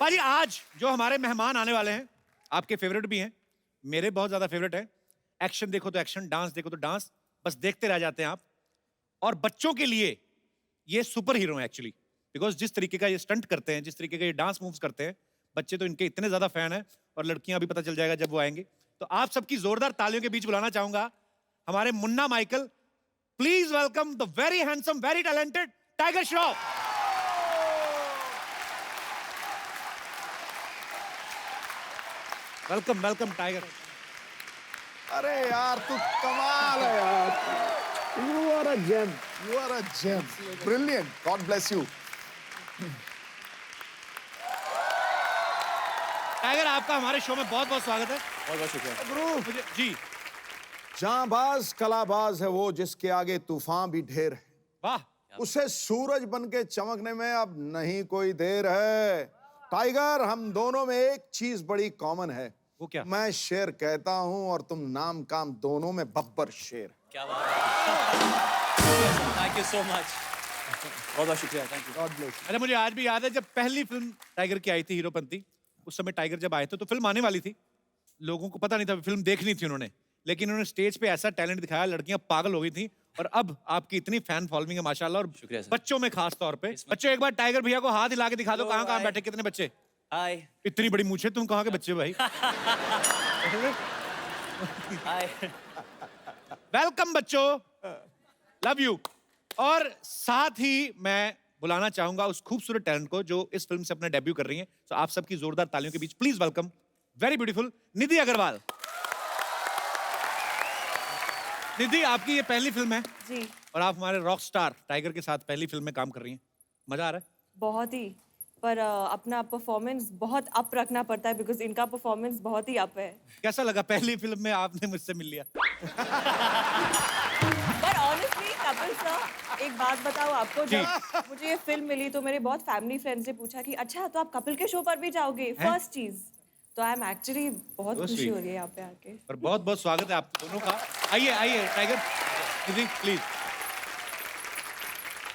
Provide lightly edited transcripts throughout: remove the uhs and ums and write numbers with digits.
पाजी आज जो हमारे मेहमान आने वाले हैं आपके फेवरेट भी हैं, मेरे बहुत ज्यादा फेवरेट है। एक्शन देखो तो एक्शन, डांस देखो तो डांस, बस देखते रह जाते हैं आप। और बच्चों के लिए ये सुपर हीरो हैं एक्चुअली, बिकॉज जिस तरीके का ये स्टंट करते हैं, जिस तरीके का ये डांस मूव्स करते हैं, बच्चे तो इनके इतने ज्यादा फैन हैं और लड़कियां भी पता चल जाएगा जब वो आएंगे। तो आप सबकी जोरदार तालियों के बीच बुलाना चाहूंगा हमारे Munna Michael. Please welcome the very handsome, very talented tiger Shroff. Welcome welcome tiger. अरे यार तू कमाल है यार। You are a gem. You are a gem. Brilliant. God bless you. Tiger आपका हमारे शो में बहुत बहुत स्वागत है। बहुत बहुत शुक्रिया। गुरु जी जांबाज कलाबाज है वो जिसके आगे तूफान भी ढेर है। वाह। उसे सूरज बन के चमकने में अब नहीं कोई देर है। टाइगर, हम दोनों में एक चीज बड़ी कॉमन है। वो क्या? मैं शेर कहता हूं और तुम नाम काम दोनों में बब्बर शेर। क्या बात है। Thank you so much. बहुत बहुत शुक्रिया। Thank you. God bless. अरे मुझे आज भी याद है जब पहली फिल्म टाइगर की आई थी, हीरोपंती। उस समय टाइगर जब आए थे तो फिल्म आने वाली थी, लोगों को पता नहीं था फिल्म देखनी थी उन्होंने, लेकिन उन्होंने स्टेज पे ऐसा टैलेंट दिखाया, लड़कियां पागल हो गई थी। और अब आपकी इतनी फैन फॉलोइंग है माशाल्लाह, और शुक्रिया सर। बच्चों में खास तौर पे। बच्चों एक बार टाइगर भैया को हाथ हिला के दिखा दो, Hello, कहाँ कहाँ hi. बैठे कितने बच्चे। हाय इतनी बड़ी मूछें, तुम कहाँ के बच्चे हो भाई? हाय। वेलकम बच्चों, लव यू। और साथ ही मैं बुलाना चाहूंगा उस खूबसूरत टैलेंट को जो इस फिल्म से अपना डेब्यू कर रही हैं। तो आप सबकी जोरदार तालियों के बीच प्लीज वेलकम वेरी ब्यूटीफुल निधि अग्रवाल। निधि, आपकी ये पहली फिल्म है जी, और आप हमारे रॉक स्टार टाइगर के साथ पहली फिल्म में काम कर रही हैं। मजा आ रहा है? बहुत ही। पर अपना परफॉर्मेंस बहुत अप रखना पड़ता है बिकॉज इनका परफॉर्मेंस बहुत ही अप है। कैसा लगा पहली फिल्म में आपने मुझसे मिल लिया? पर ऑनेस्टली कपिल सर, एक बात बताओ आपको, जी। जब मुझे ये फिल्म मिली तो मेरे बहुत फैमिली फ्रेंड्स ने पूछा कि अच्छा तो आप कपिल के शो पर भी जाओगे, फर्स्ट चीज। तो आई एम एक्चुअली बहुत So खुशी sweet. हो रही है यहाँ पे आके। और बहुत बहुत स्वागत है आप दोनों का। आइए आइए टाइगर, निधि प्लीज।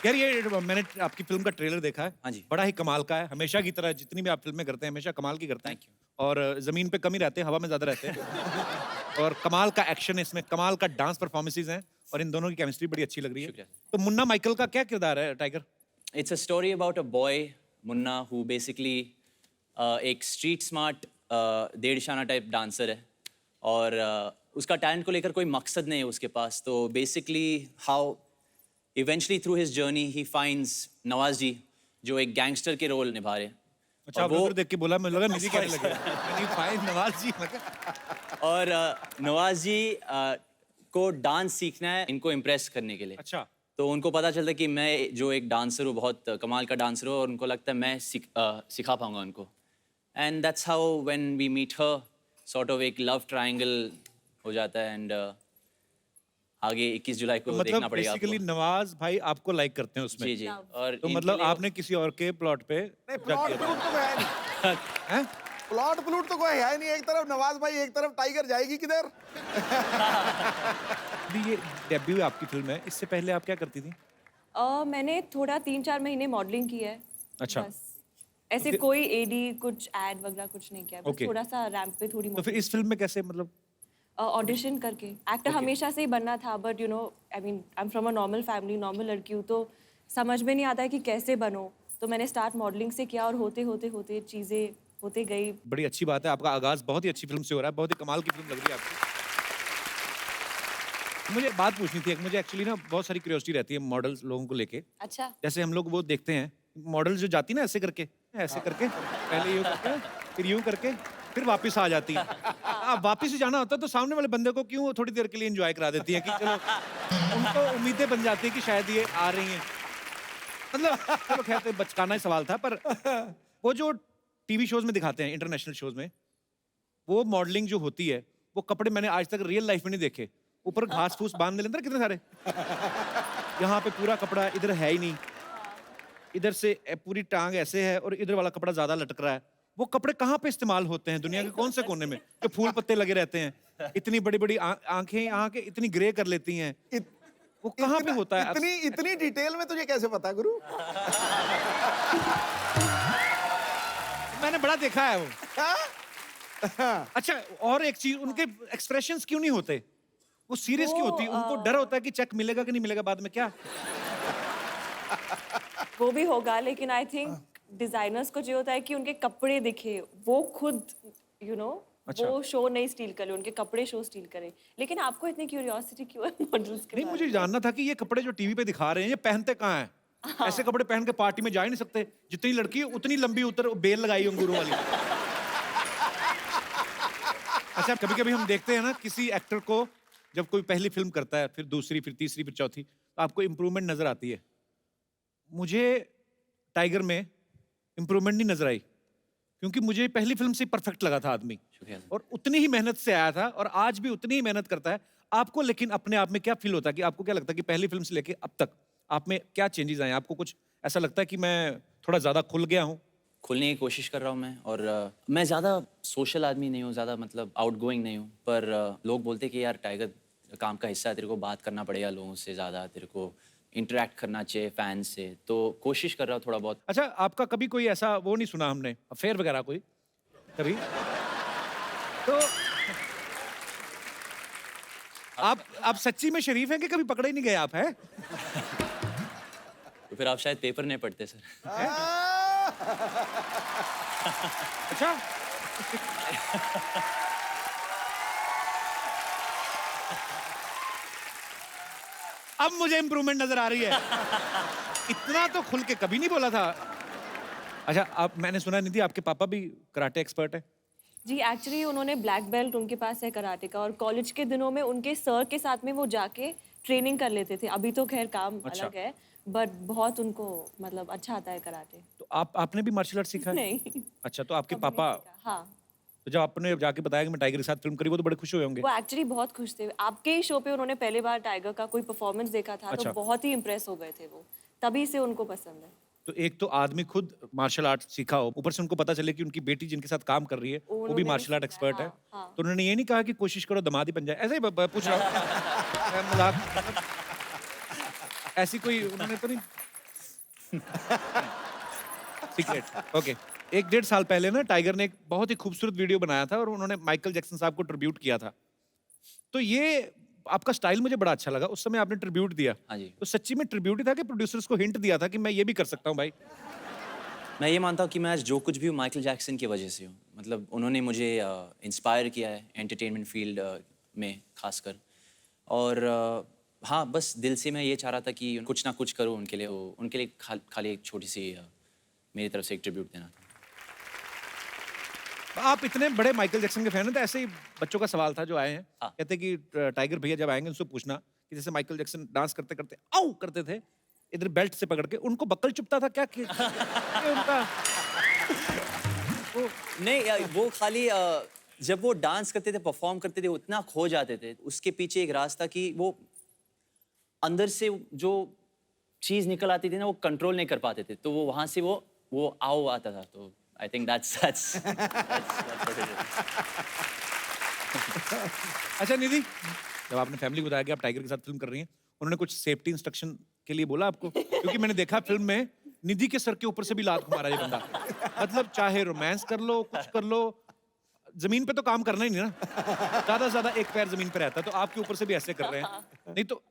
यार ये मैंने आपकी फिल्म का ट्रेलर देखा है। हाँ जी। बड़ा ही कमाल का है, हमेशा की तरह जितनी भी आप फिल्में करते हैं हमेशा कमाल की करते हैं। Thank you. और जमीन पे कम ही रहते हैं, हवा में ज्यादा रहते हैं। और कमाल का एक्शन है इसमें, कमाल का डांस परफॉर्मेंसेस हैं और इन दोनों की केमिस्ट्री बड़ी अच्छी लग रही है। शुक्रिया। तो मुन्ना माइकल का क्या किरदार है tiger? It's a story about a boy Munna who basically एक स्ट्रीट स्मार्ट डेढ़ शाना टाइप डांसर है और उसका टैलेंट को लेकर कोई मकसद नहीं है उसके पास। तो basically how eventually through his journey he finds Nawaz ji जो एक गैंगस्टर के रोल निभा रहे हैं। अच्छा, और आपने वो उधर देख के बोला, मुझे लगा निधि कहने लगे। नहीं, फाइन नवाज जी मगर। और नवाज जी को डांस सीखना है इनको इम्प्रेस करने के लिए। अच्छा। तो उनको पता चलता है कि मैं जो एक डांसर हूँ, बहुत कमाल का डांसर हूँ, और उनको लगता है मैं सिखा पाऊंगा उनको। And that's how when we meet her sort of एक लव ट्रायंगल हो जाता है। एंड आगे 21 जुलाई को तो देखना मतलब पड़ेगा बेसिकली आपको। नवाज भाई आपको लाइक करते हैं उसमें? जी जी। और तो इनके मतलब लिए- आपने किसी और के प्लॉट पे नहीं, प्लॉट प्लूट तो है नहीं। हैं? प्लॉट प्लूट तो कोई है नहीं। एक तरफ नवाज भाई, एक तरफ टाइगर, जाएगी किधर? अभी ये डेब्यू आपकी फिल्म है, इससे पहले आप क्या करती थी? मैंने थोड़ा 3-4 महीने मॉडलिंग की है। अच्छा। बस। ऐसे कोई एडी कुछ एड वगैरह कुछ नहीं किया, बस Okay. थोड़ा सा रैंप पे थोड़ी तो फिर इस फिल्म में कैसे मतलब? ऑडिशन करके। एक्टर हमेशा से ही बनना था, but you know I mean I am from a normal family, normal लड़की हूँ, तो समझ में नहीं आता है कि कैसे बनो। तो मैंने स्टार्ट मॉडलिंग से किया और होते होते होते चीज़ें होते गई। बड़ी अच्छी बात है, आपका आगाज बहुत ही अच्छी फिल्म से हो रहा है, बहुत ही कमाल की फिल्म लग रही है आपकी। मुझे एक बात पूछनी थी, मुझे एक्चुअली ना बहुत सारी क्यूरियोसिटी रहती है मॉडल्स लोगों को लेके। अच्छा। जैसे हम लोग वो देखते हैं मॉडल्स जो जाती ना ऐसे करके, पहले यूं करके, फिर यूं करके, फिर वापस आ जाती है। अब वापस ही जाना होता है तो सामने वाले बंदे को क्यों थोड़ी देर के लिए एंजॉय करा देती है कि चलो, उनको उम्मीदें बन जाती है कि शायद ये आ रही हैं। मतलब चलो खैर, तो बचकाना ही सवाल था, पर वो जो टीवी शोज में दिखाते हैं, इंटरनेशनल शोज में, वो मॉडलिंग जो होती है, वो कपड़े मैंने आज तक रियल लाइफ में नहीं देखे। ऊपर घास फूस बांध लेते हैं कितने सारे, यहाँ पे पूरा कपड़ा इधर है ही नहीं, इधर से पूरी टांग ऐसे है और इधर वाला कपड़ा ज्यादा लटक रहा है। वो कपड़े कहाँ पे इस्तेमाल होते हैं दुनिया के कौन से कोने में, जो फूल पत्ते लगे रहते हैं, इतनी बड़ी बड़ी आंखें यहाँ के इतनी ग्रे कर लेती हैं, वो कहाँ पे होता है? इतनी इतनी डिटेल में तुझे कैसे पता गुरु? मैंने बड़ा देखा है वो। अच्छा, और एक चीज, उनके एक्सप्रेशंस क्यों नहीं होते? वो सीरियस क्यों होती? उनको डर होता है कि चेक मिलेगा कि नहीं मिलेगा बाद में, क्या? वो भी होगा, लेकिन आई थिंक डिजाइनर्स को जो होता है कि उनके कपड़े दिखे, वो खुद अच्छा। वो शो नहीं स्टील करे, उनके कपड़े शो स्टील करे। लेकिन आपको इतनी क्यूरियोसिटी क्यों है मॉडल्स के नहीं, बारे मुझे में? जानना था कि ये कपड़े जो टीवी पे दिखा रहे हैं ये पहनते कहाँ हैं? ऐसे कपड़े पहन के पार्टी में जा ही नहीं सकते। जितनी लड़की है उतनी लंबी बेल लगाई अंगूरों वाली। अच्छा, कभी कभी हम देखते हैं ना किसी एक्टर को, जब कोई पहली फिल्म करता है, फिर दूसरी, फिर तीसरी, फिर चौथी, तो आपको इम्प्रूवमेंट नजर आती है। मुझे टाइगर में इम्प्रूवमेंट नहीं नजर आई, क्योंकि मुझे पहली फिल्म से परफेक्ट लगा था आदमी, शुक्रिया। और उतनी ही मेहनत से आया था, और आज भी उतनी ही मेहनत करता है। आपको लेकिन अपने आप में क्या फील होता है, कि आपको क्या लगता है कि पहली फिल्म से लेके अब तक आप में क्या चेंजेस आए? आपको कुछ ऐसा लगता है कि मैं थोड़ा ज्यादा खुल गया हूँ? खुलने की कोशिश कर रहा हूँ मैं, और मैं ज़्यादा सोशल आदमी नहीं हूँ, ज़्यादा मतलब आउटगोइंग नहीं हूँ, पर लोग बोलते कि यार टाइगर काम का हिस्सा है, तेरे को बात करना पड़ेगा लोगों से ज़्यादा, तेरे को इंटरेक्ट करना चाहिए फैंस से, तो कोशिश कर रहा हूँ थोड़ा बहुत। अच्छा, आपका कभी कोई ऐसा वो नहीं सुना हमने, अफेयर वगैरह कोई कभी? तो आप सच्ची में शरीफ हैं कि कभी पकड़े ही नहीं गए आप, हैं? तो फिर आप शायद पेपर नहीं पढ़ते सर। अच्छा। अब मुझे इंप्रूवमेंट नजर आ रही है। इतना तो खुल के कभी नहीं बोला था। अच्छा, आप, मैंने सुना निधि आपके पापा भी कराटे एक्सपर्ट है? जी, एक्चुअली उन्होंने ब्लैक बेल्ट उनके पास है कराटे का, और कॉलेज के दिनों में उनके सर के साथ में वो जाके ट्रेनिंग कर लेते थे। अभी तो खैर काम अच्छा। अलग है, बट बहुत उनको मतलब अच्छा आता है कराटे। तो आपने भी मार्शल आर्ट सीखा है? नहीं, अच्छा, तो आपके कभी नहीं पापा, सीखा। हाँ, तो जब आपने जाके बताया कि मैं टाइगर के साथ फिल्म करी, वो तो बड़े खुश हुए होंगे। वो एक्चुअली बहुत खुश थे। आपके ही शो पे उन्होंने पहली बार टाइगर का कोई परफॉर्मेंस देखा था, अच्छा। तो बहुत ही इम्प्रेस हो गए थे वो, तभी से उनको पसंद है। तो एक तो आदमी खुद मार्शल आर्ट सीखा हो, ऊपर से उनको पता चले कि उनकी बेटी जिनके साथ काम कर रही है वो भी उन्होंने भी मार्शल आर्ट सीखा है, एक्सपर्ट है, हाँ, हाँ। तो उन्होंने ये नहीं कहा कि कोशिश करो दामाद ही बन जाए? ऐसे ही पूछ रहा हूँ। मैं मजाक, ऐसी कोई उन्होंने तो नहीं। Secret, okay. 1-1.5 साल पहले ना टाइगर ने एक बहुत ही खूबसूरत वीडियो बनाया था, और उन्होंने माइकल जैक्सन साहब को ट्रिब्यूट किया था। तो ये आपका स्टाइल मुझे बड़ा अच्छा लगा, उस समय आपने ट्रिब्यूट दिया। हाँ जी। तो सच्ची में ट्रिब्यूट ही था कि प्रोड्यूसर्स को हिंट दिया था कि मैं ये भी कर सकता हूँ भाई? मैं ये मानता हूँ कि मैं आज जो कुछ भी हूँ माइकल जैक्सन की वजह से हूँ। मतलब उन्होंने मुझे इंस्पायर किया है एंटरटेनमेंट फील्ड में खासकर, और हाँ, बस दिल से मैं ये चाह रहा था कि कुछ ना कुछ करूँ उनके लिए, उनके लिए खाली एक छोटी सी मेरी तरफ से एक ट्रिब्यूट देना था। आप इतने बड़े माइकल जैक्सन के फैन हैं, तो ऐसे ही बच्चों का सवाल था जो आए हैं। हाँ। कहते कि टाइगर भैया जब आएंगे उनसे पूछना कि जैसे माइकल जैक्सन डांस करते करते आउ करते थे, इधर बेल्ट से पकड़ के, उनको बक्कल चुभता था क्या कि उनका वो? नहीं वो खाली जब वो डांस करते थे, परफॉर्म करते थे, उतना खो जाते थे। उसके पीछे एक रास्ता कि वो अंदर से जो चीज निकल आती थी ना, वो कंट्रोल नहीं कर पाते थे, तो वो वहां से वो आओ आता था। तो I think that's what it is. अच्छा निधि, जब आपने फैमिली को बताया कि आप टाइगर के साथ फिल्म कर रही हैं, उन्होंने कुछ सेफ्टी इंस्ट्रक्शन के लिए बोला आपको? क्योंकि मैंने देखा फिल्म में निधि के सर के ऊपर से भी लात मारा ये बंदा। मतलब चाहे रोमांस कर लो, कुछ कर लो, जमीन पे तो काम करना ही नहीं ना। ज्यादा से ज्यादा एक पैर जमीन पे रहता है, तो आपके ऊपर से भी ऐसे कर रहे हैं। नहीं तो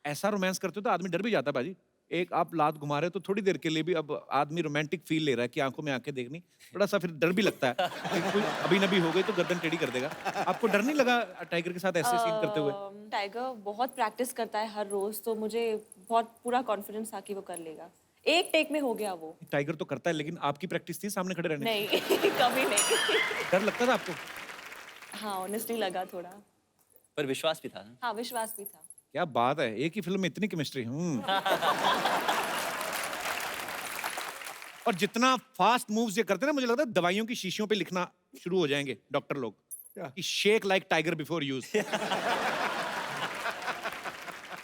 ऐसा रोमांस करते हो तो आदमी डर भी जाता है बाजी। एक आप लात घुमा रहे हो तो थोड़ी देर के लिए भी अब आदमी रोमांटिक फील ले रहा है कि आंखों में आंखें देखनी, थोड़ा सा फिर डर भी लगता है कि कोई अभी नबी हो गई तो गर्दन टेढ़ी कर देगा। आपको डर नहीं लगा टाइगर के साथ ऐसे सीन करते हुए? टाइगर बहुत प्रैक्टिस करता है हर रोज, तो मुझे बहुत पूरा कॉन्फिडेंस था कि वो कर लेगा। एक टेक में हो गया वो। टाइगर तो करता है, लेकिन आपकी प्रैक्टिस थी सामने खड़े रहने की? नहीं कभी नहीं। डर लगता था आपको? हाँ, ऑनेस्टली लगा थोड़ा। पर विश्वास भी था ना। हाँ, विश्वास भी था। क्या बात है, एक ही फिल्म में इतनी केमिस्ट्री। और जितना फास्ट मूव्स ये करते हैं ना, मुझे लगता है दवाइयों की शीशियों पे लिखना शुरू हो जाएंगे डॉक्टर लोग कि shake like tiger before use.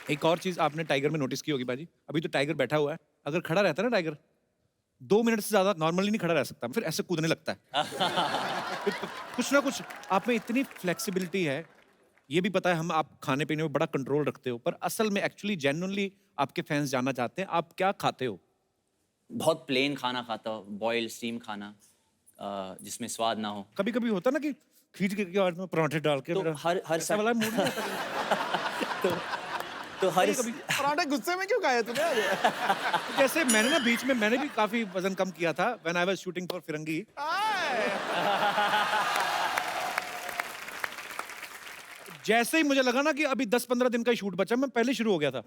एक और चीज आपने टाइगर में नोटिस की होगी बाजी, अभी तो टाइगर बैठा हुआ है, अगर खड़ा रहता है ना टाइगर, 2 मिनट से ज्यादा नॉर्मली नहीं खड़ा रह सकता, फिर ऐसे कूदने लगता है। फिर कुछ ना कुछ आप में इतनी फ्लेक्सिबिलिटी है, ये भी पता है हम, आप खाने पीने में बड़ा कंट्रोल रखते हो, पर असल में एक्चुअली जेन्युइनली आपके फैंस जानना चाहते हैं आप क्या खाते हो? बहुत प्लेन खाना खाता हूँ, बॉइल्ड स्टीम खाना, जिसमें स्वाद ना हो। कभी कभी होता ना कि खींच के और में पराठे डाल के तो मेरा हर ऐसा वाला मूड नहीं आता कभी। तो हर पराठे गुस्से में क्यों खाए तूने आज? जैसे मैंने ना बीच में मैंने भी काफी वजन कम किया था when I was shooting for Firangi. आए। जैसे ही मुझे लगा ना कि अभी 10-15 दिन का ही शूट बचा, मैं पहले शुरू हो गया था।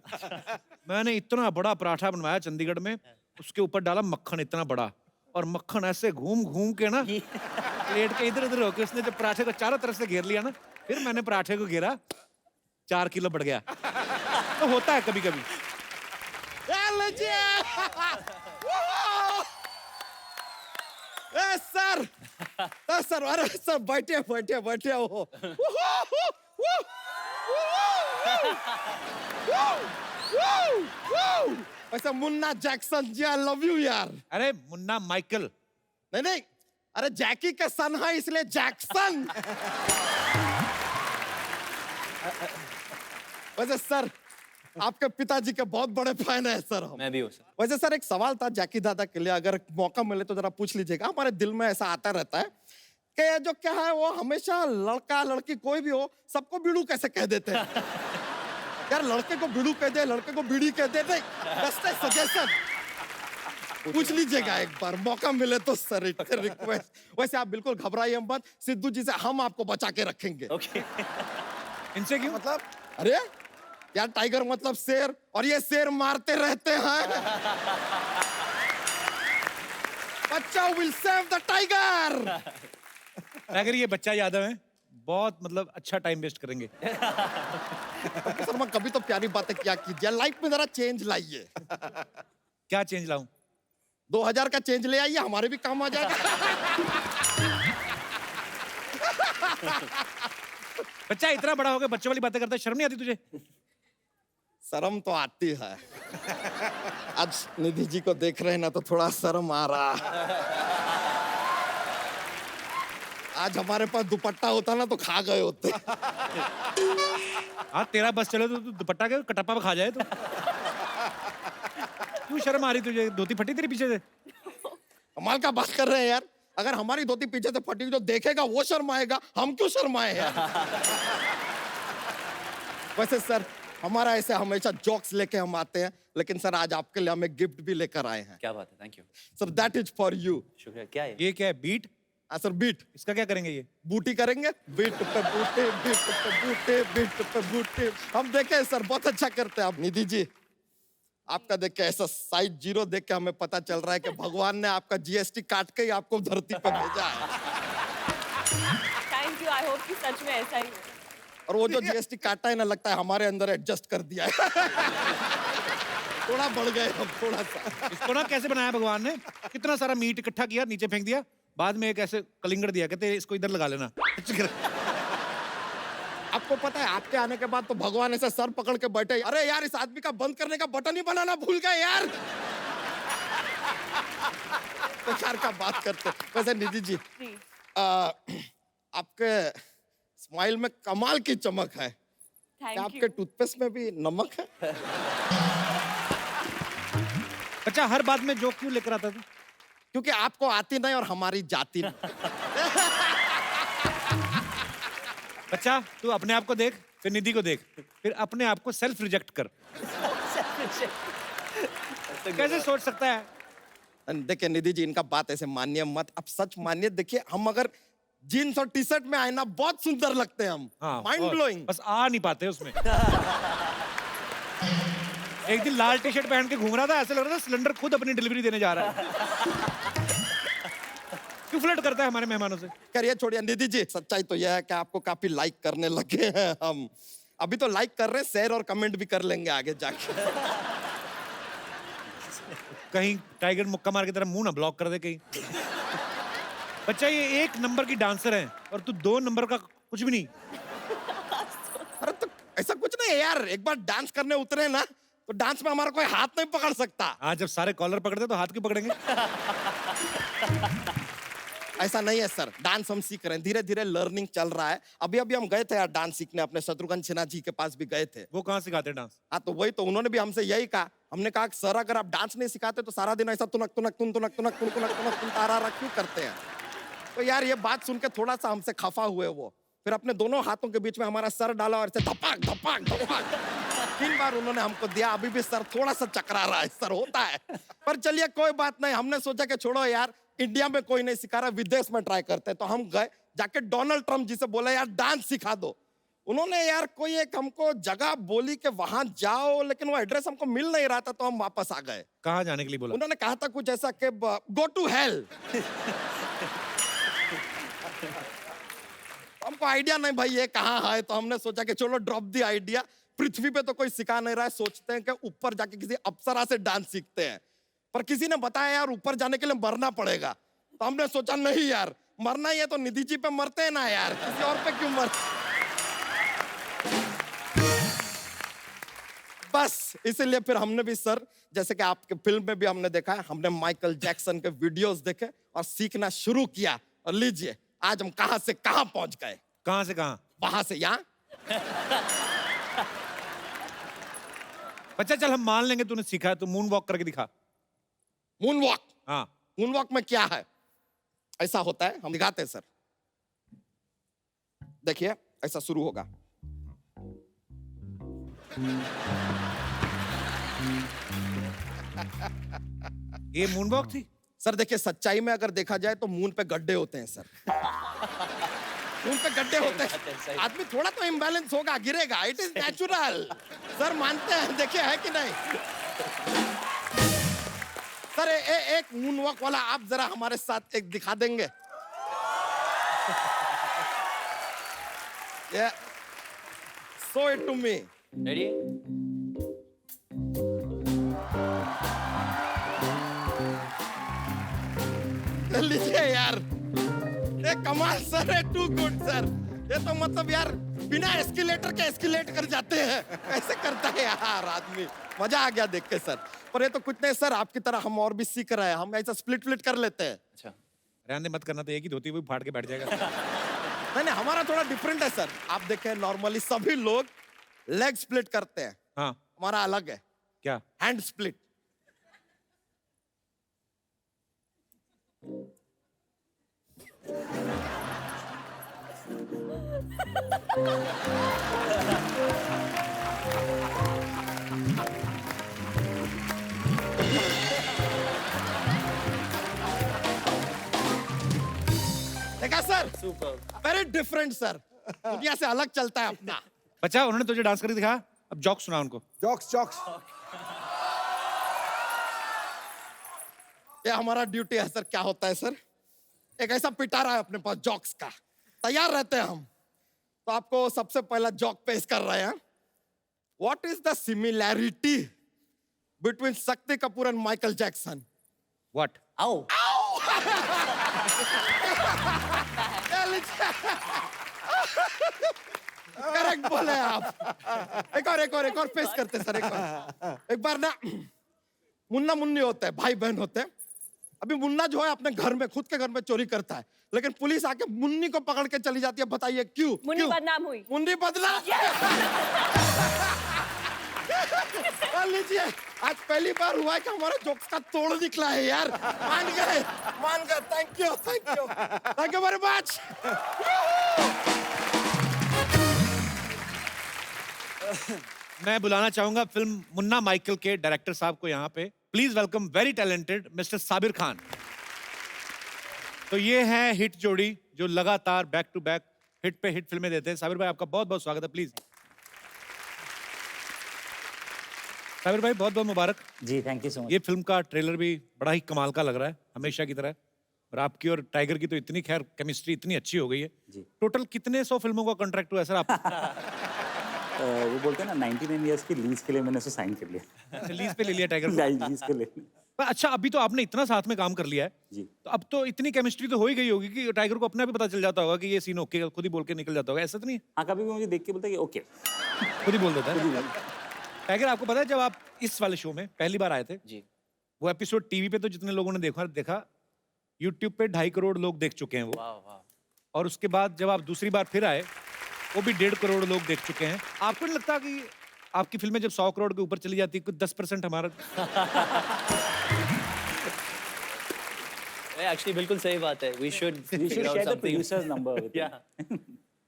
मैंने इतना बड़ा पराठा बनवाया चंडीगढ़ में, उसके ऊपर डाला मक्खन इतना बड़ा, और मक्खन ऐसे घूम घूम के ना प्लेट के इधर उधर होके उसने जब पराठे को चारों तरफ से घेर लिया ना, फिर मैंने पराठे को घेरा, 4 किलो बढ़ गया। तो होता है कभी कभी। सर सर, अरे सर बैठे बैठे बैठे हो। ऐसा Munna Jackson ji, I love you यार। अरे मुन्ना माइकल। नहीं नहीं, अरे जैकी का सन है इसलिए जैक्सन। वैसे सर, आपके पिताजी के बहुत बड़े फैन है सर हम। मैं भी हूँ सर। वैसे सर एक सवाल था जैकी दादा के लिए, अगर मौका मिले तो जरा पूछ लीजिएगा। हमारे दिल में ऐसा आता रहता है कि ये जो क्या है वो हमेशा लड़का लड़की कोई भी हो सबको बीड़ू कैसे कह देते हैं। यार लड़के को बीड़ू कह दे, लड़के को बीड़ी कह दे, सजेशन पूछ लीजिएगा एक बार मौका मिले तो सर, रिक्वेस्ट। वैसे आप बिल्कुल घबराइए मत, सिद्धू जी से हम आपको बचा के रखेंगे। ओके। इनसे क्यों? मतलब अरे यार टाइगर मतलब शेर, और ये शेर मारते रहते हैं। बच्चा विल सेव द टाइगर। अगर ये बच्चा यादव है, बहुत मतलब अच्छा टाइम वेस्ट करेंगे। शर्मा कभी तो प्यारी बातें क्या कीजिए, लाइफ में जरा चेंज लाइए। क्या चेंज लाऊं? 2000 का चेंज ले आइए, हमारे भी काम आ जाएगा। बच्चा इतना बड़ा हो गया बच्चे वाली बातें करता है, शर्म नहीं आती तुझे? शर्म तो आती है। आज निधि जी को देख रहे हैं ना तो थोड़ा शर्म आ रहा। आज हमारे पास दुपट्टा होता ना तो खा गए होते। हाँ तेरा बस चले तो तू दुपट्टा के कटप्पा पे खा जाए तो। क्यों शर्म आ रही तुझे? धोती फटी तेरे पीछे से? कमाल का बात कर रहे हैं यार। अगर हमारी धोती पीछे से फटी हुई जो देखेगा वो शर्माएगा, हम क्यों शर्माए यार। वैसे सर हमारा ऐसे हमेशा जोक्स लेके हम आते हैं, लेकिन सर आज आपके लिए हम एक गिफ्ट भी लेकर आए हैं। क्या बात है, thank you. Sir that is for you. शुक्रिया। क्या है? ये क्या है? बीट? Sir beat. इसका क्या करेंगे ये? बूटी करेंगे, बीट पे बूटे, बीट पे बूटे, बीट पे बूटे। हम देखे सर बहुत अच्छा करते हैं आप। निधि जी आपका देख के ऐसा साइज 0 देख के हमें पता चल रहा है कि भगवान ने आपका जीएसटी काट के ही आपको धरती पे भेजा है। थैंक यू, आई होप कि सच में ऐसा ही हो। और वो जो जीएसटी काटा है ना, लगता है हमारे अंदर एडजस्ट कर दिया है। थोड़ा बढ़ गए हम, थोड़ा सा। इसको ना कैसे बनाया भगवान ने? कितना सारा मीट इकट्ठा किया, नीचे फेंक दिया, बाद में एक ऐसे कलिंगड़ दिया, कहते इसको इधर लगा लेना। आपको पता है आपके आने के बाद तो भगवान ऐसे सर पकड़ के बैठे, अरे यार इस आदमी का बंद करने का बटन ही बनाना भूल गए यार। बेकार का बात करते। वैसे निधि जी जी। आपके स्माइल में कमाल की चमक है। क्या थैंक आपके यू। टूथपेस्ट में भी नमक है? बच्चा हर बात में जोक क्यों लेकर आता तू? क्योंकि आपको आती नहीं और हमारी जाती नहीं। बच्चा तू अपने आप को देख, फिर निधि को देख, फिर अपने आप को सेल्फ रिजेक्ट कर। कैसे सोच सकता है? देखिए निधि जी इनका बात ऐसे मानिए मत, आप सच मानिए। देखिए हम अगर जीन्स और टी शर्ट में आए ना बहुत सुंदर लगते हैं हम। हाँ, माइंड और ब्लोइंग। बस आ नहीं पाते उसमें। एक दिन लाल टी शर्ट पहन के घूम रहा था, ऐसे लग रहा था सिलेंडर खुद अपनी डिलीवरी देने जा रहा है। क्यों फ्लर्ट करता है हमारे मेहमानों से? करिए छोड़िए। निधि जी सच्चाई तो यह है कि आपको काफी लाइक करने लगे हैं हम। अभी तो लाइक कर रहे हैं, शेयर और कमेंट भी कर लेंगे आगे जाके। कहीं टाइगर मुक्का मार की तरह मुंह ना ब्लॉक कर दे कहीं। बच्चा ये 1 नंबर की डांसर है और तू 2 नंबर का कुछ भी नहीं। अरे तो ऐसा कुछ नहीं है यार, एक बार डांस करने उतरे ना तो डांस में हमारा कोई हाथ नहीं पकड़ सकता। आज जब सारे कॉलर पकड़ते तो हाथ क्यों पकड़ेंगे? ऐसा नहीं है सर, डांस हम सीख रहे हैं, धीरे धीरे लर्निंग चल रहा है। अभी अभी हम गए थे यार डांस सीखने, अपने शत्रुघ्न सिन्हा जी के पास भी गए थे। वो कहाँ सिखाते हैं डांस? हाँ तो वही तो उन्होंने भी हमसे यही कहा। हमने कहा कि सर अगर आप डांस नहीं सिखाते तो सारा दिन ऐसा तुनक तुनक तुन तुनक तुनक तुन तुनक तुनक तुन तारा क्यों करते हैं? तो यार ये बात सुन के थोड़ा सा हमसे खफा हुए वो, फिर अपने दोनों हाथों के बीच में हमारा सर डाला और ऐसे धपाक धपाक धपाक 3 बार उन्होंने हमको दिया। अभी भी सर थोड़ा सा चकरा रहा है, सर होता है। पर चलिए कोई बात नहीं, हमने सोचा कि छोड़ो यार, इंडिया में कोई नहीं सिखा रहा, विदेश में ट्राई करते हैं। तो हम गए, जाके डोनाल्ड ट्रम्प जी से बोला यार डांस सिखा दो। उन्होंने यार कोई एक हमको जगह बोली कि वहां जाओ, लेकिन वो एड्रेस हमको मिल नहीं रहा था, तो हम वापस आ गए। कहाँ जाने के लिए बोला? उन्होंने कहा था कुछ ऐसा कि गो टू हेल। हमको आइडिया नहीं भाई ये कहाँ है, तो हमने सोचा कि चलो ड्रॉप दी आइडिया। पृथ्वी पे तो कोई सिखा नहीं रहा है, सोचते हैं कि ऊपर जाके किसी अप्सरा से डांस सीखते हैं। पर किसी ने बताया यार ऊपर जाने के लिए मरना पड़ेगा, तो हमने सोचा नहीं यार, मरना ही है तो निधि जी पे मरते हैं ना यार, किसी और पे क्यों मर। बस इसीलिए फिर हमने भी सर, जैसे कि आपके फिल्म में भी हमने देखा है, हमने माइकल जैक्सन के वीडियोस देखे और सीखना शुरू किया। और लीजिए आज हम कहां से कहां पहुंच गए। कहाँ से कहाँ? वहां से यहां। बच्चा चल, हम मान लेंगे तूने सीखा है, तो मून वॉक करके दिखा। Moon walk. हाँ, मून वॉक में क्या है? ऐसा होता है, हम दिखाते हैं सर। देखिए ऐसा शुरू होगा। ये मून वॉक थी? सर देखिए सच्चाई में अगर देखा जाए तो मून पे गड्ढे होते हैं सर। मून पे गड्ढे होते हैं, आदमी थोड़ा तो इम्बैलेंस होगा, गिरेगा, इट इज नेचुरल। सर मानते हैं, देखिए है कि नहीं? सर एक मून वॉक वाला आप जरा हमारे साथ एक दिखा देंगे? Show it to me. Ready? लीजिए यार, ये कमाल सर है, टू गुड सर। ये तो मतलब यार बिना एस्केलेटर के एस्केलेट कर जाते हैं, ऐसे करता है यार आदमी। मजा आ गया देख के सर। पर ये तो कुछ नहीं सर, आपकी तरह हम और भी सीख रहे हैं, हम ऐसा स्प्लिट कर लेते हैं। अच्छा, रहने मत करना, तो एक ही धोती हुई फाड़ के बैठ जाएगा। नहीं नहीं, हमारा थोड़ा डिफरेंट है सर। आप देखें नॉर्मली सभी लोग लेग स्प्लिट करते हैं, हाँ, हमारा अलग है, क्या? Hand split. देखा सर, वेरी डिफरेंट सर, दुनिया से अलग चलता है अपना। बच्चा, उन्होंने तुझे डांस करके दिखाया, अब जॉक सुना उनको। Jokes jokes. ये हमारा ड्यूटी है सर। क्या होता है सर, एक ऐसा पिटारा है अपने पास जॉक्स का, तैयार रहते हैं हम। तो आपको सबसे पहला जॉक पेश कर रहे हैं। What is the similarity between Shakti Kapoor and Michael Jackson? What? आओ। करेक्ट बोले आप। एक और पेश करते सर, एक बार ना मुन्ना मुन्नी होते हैं, भाई बहन होते हैं। अभी मुन्ना जो है अपने घर में, खुद के घर में चोरी करता है, लेकिन पुलिस आके मुन्नी को पकड़ के चली जाती है। बताइए क्यों? मुन्नी क्यों? बदनाम हुई। मुन्नी बदनाम। लीजिए, आज पहली बार हुआ है कि हमारे जोक्स का तोड़ निकला है यार। मान गए। Thank you very much. मैं बुलाना चाहूंगा फिल्म मुन्ना माइकल के डायरेक्टर साहब को यहाँ पे। Please welcome very talented mister Sabir Khan. तो ये है हिट जोड़ी जो लगातार बैक टू बैक हिट पे हिट फिल्में देते हैं। साबिर भाई, आपका बहुत बहुत स्वागत है। प्लीज साबिर भाई, बहुत बहुत मुबारक जी, थैंक यू सो मच। ये फिल्म का ट्रेलर भी बड़ा ही कमाल का लग रहा है, हमेशा की तरह। और आपकी और टाइगर की तो इतनी खैर केमिस्ट्री इतनी अच्छी हो गई है। जी। टोटल कितने 100 फिल्मों का कॉन्ट्रैक्ट हुआ है सर आप? वो बोलते हैं ना 99 इयर्स की लीज के लिए मैंने उसे साइन कर लिया। लीज पे ले लिया टाइगर को? लीज के लिए। पर अच्छा, अभी तो आपने इतना साथ में काम कर लिया है, जी। तो अब तो इतनी केमिस्ट्री तो हो ही गई होगी कि टाइगर को अपना भी पता चल जाता होगा कि ये सीन ओके, खुद ही बोल के निकल जाता होगा। ऐसा तो नहीं है? हाँ, कभी भी मुझे देख के बोलता है कि ओके। खुद ही बोल देता है। टाइगर, आपको पता है जब आप इस वाले शो में पहली बार आए थे, जी। वो एपिसोड टीवी पे तो जितने लोगों ने देखा, यूट्यूब पे 2.5 करोड़ लोग देख चुके हैं वो। वाह वाह। और उसके बाद जब आप दूसरी बार फिर आए, वो भी 1.5 करोड़ लोग देख चुके हैं। आपको नहीं लगता कि आपकी फिल्में जब 100 करोड़ के ऊपर चली जाती है, कुछ 10% हमारा? एक्चुअली बिल्कुल सही बात है. We should You should figure out share the something. producer's number with Yeah. him.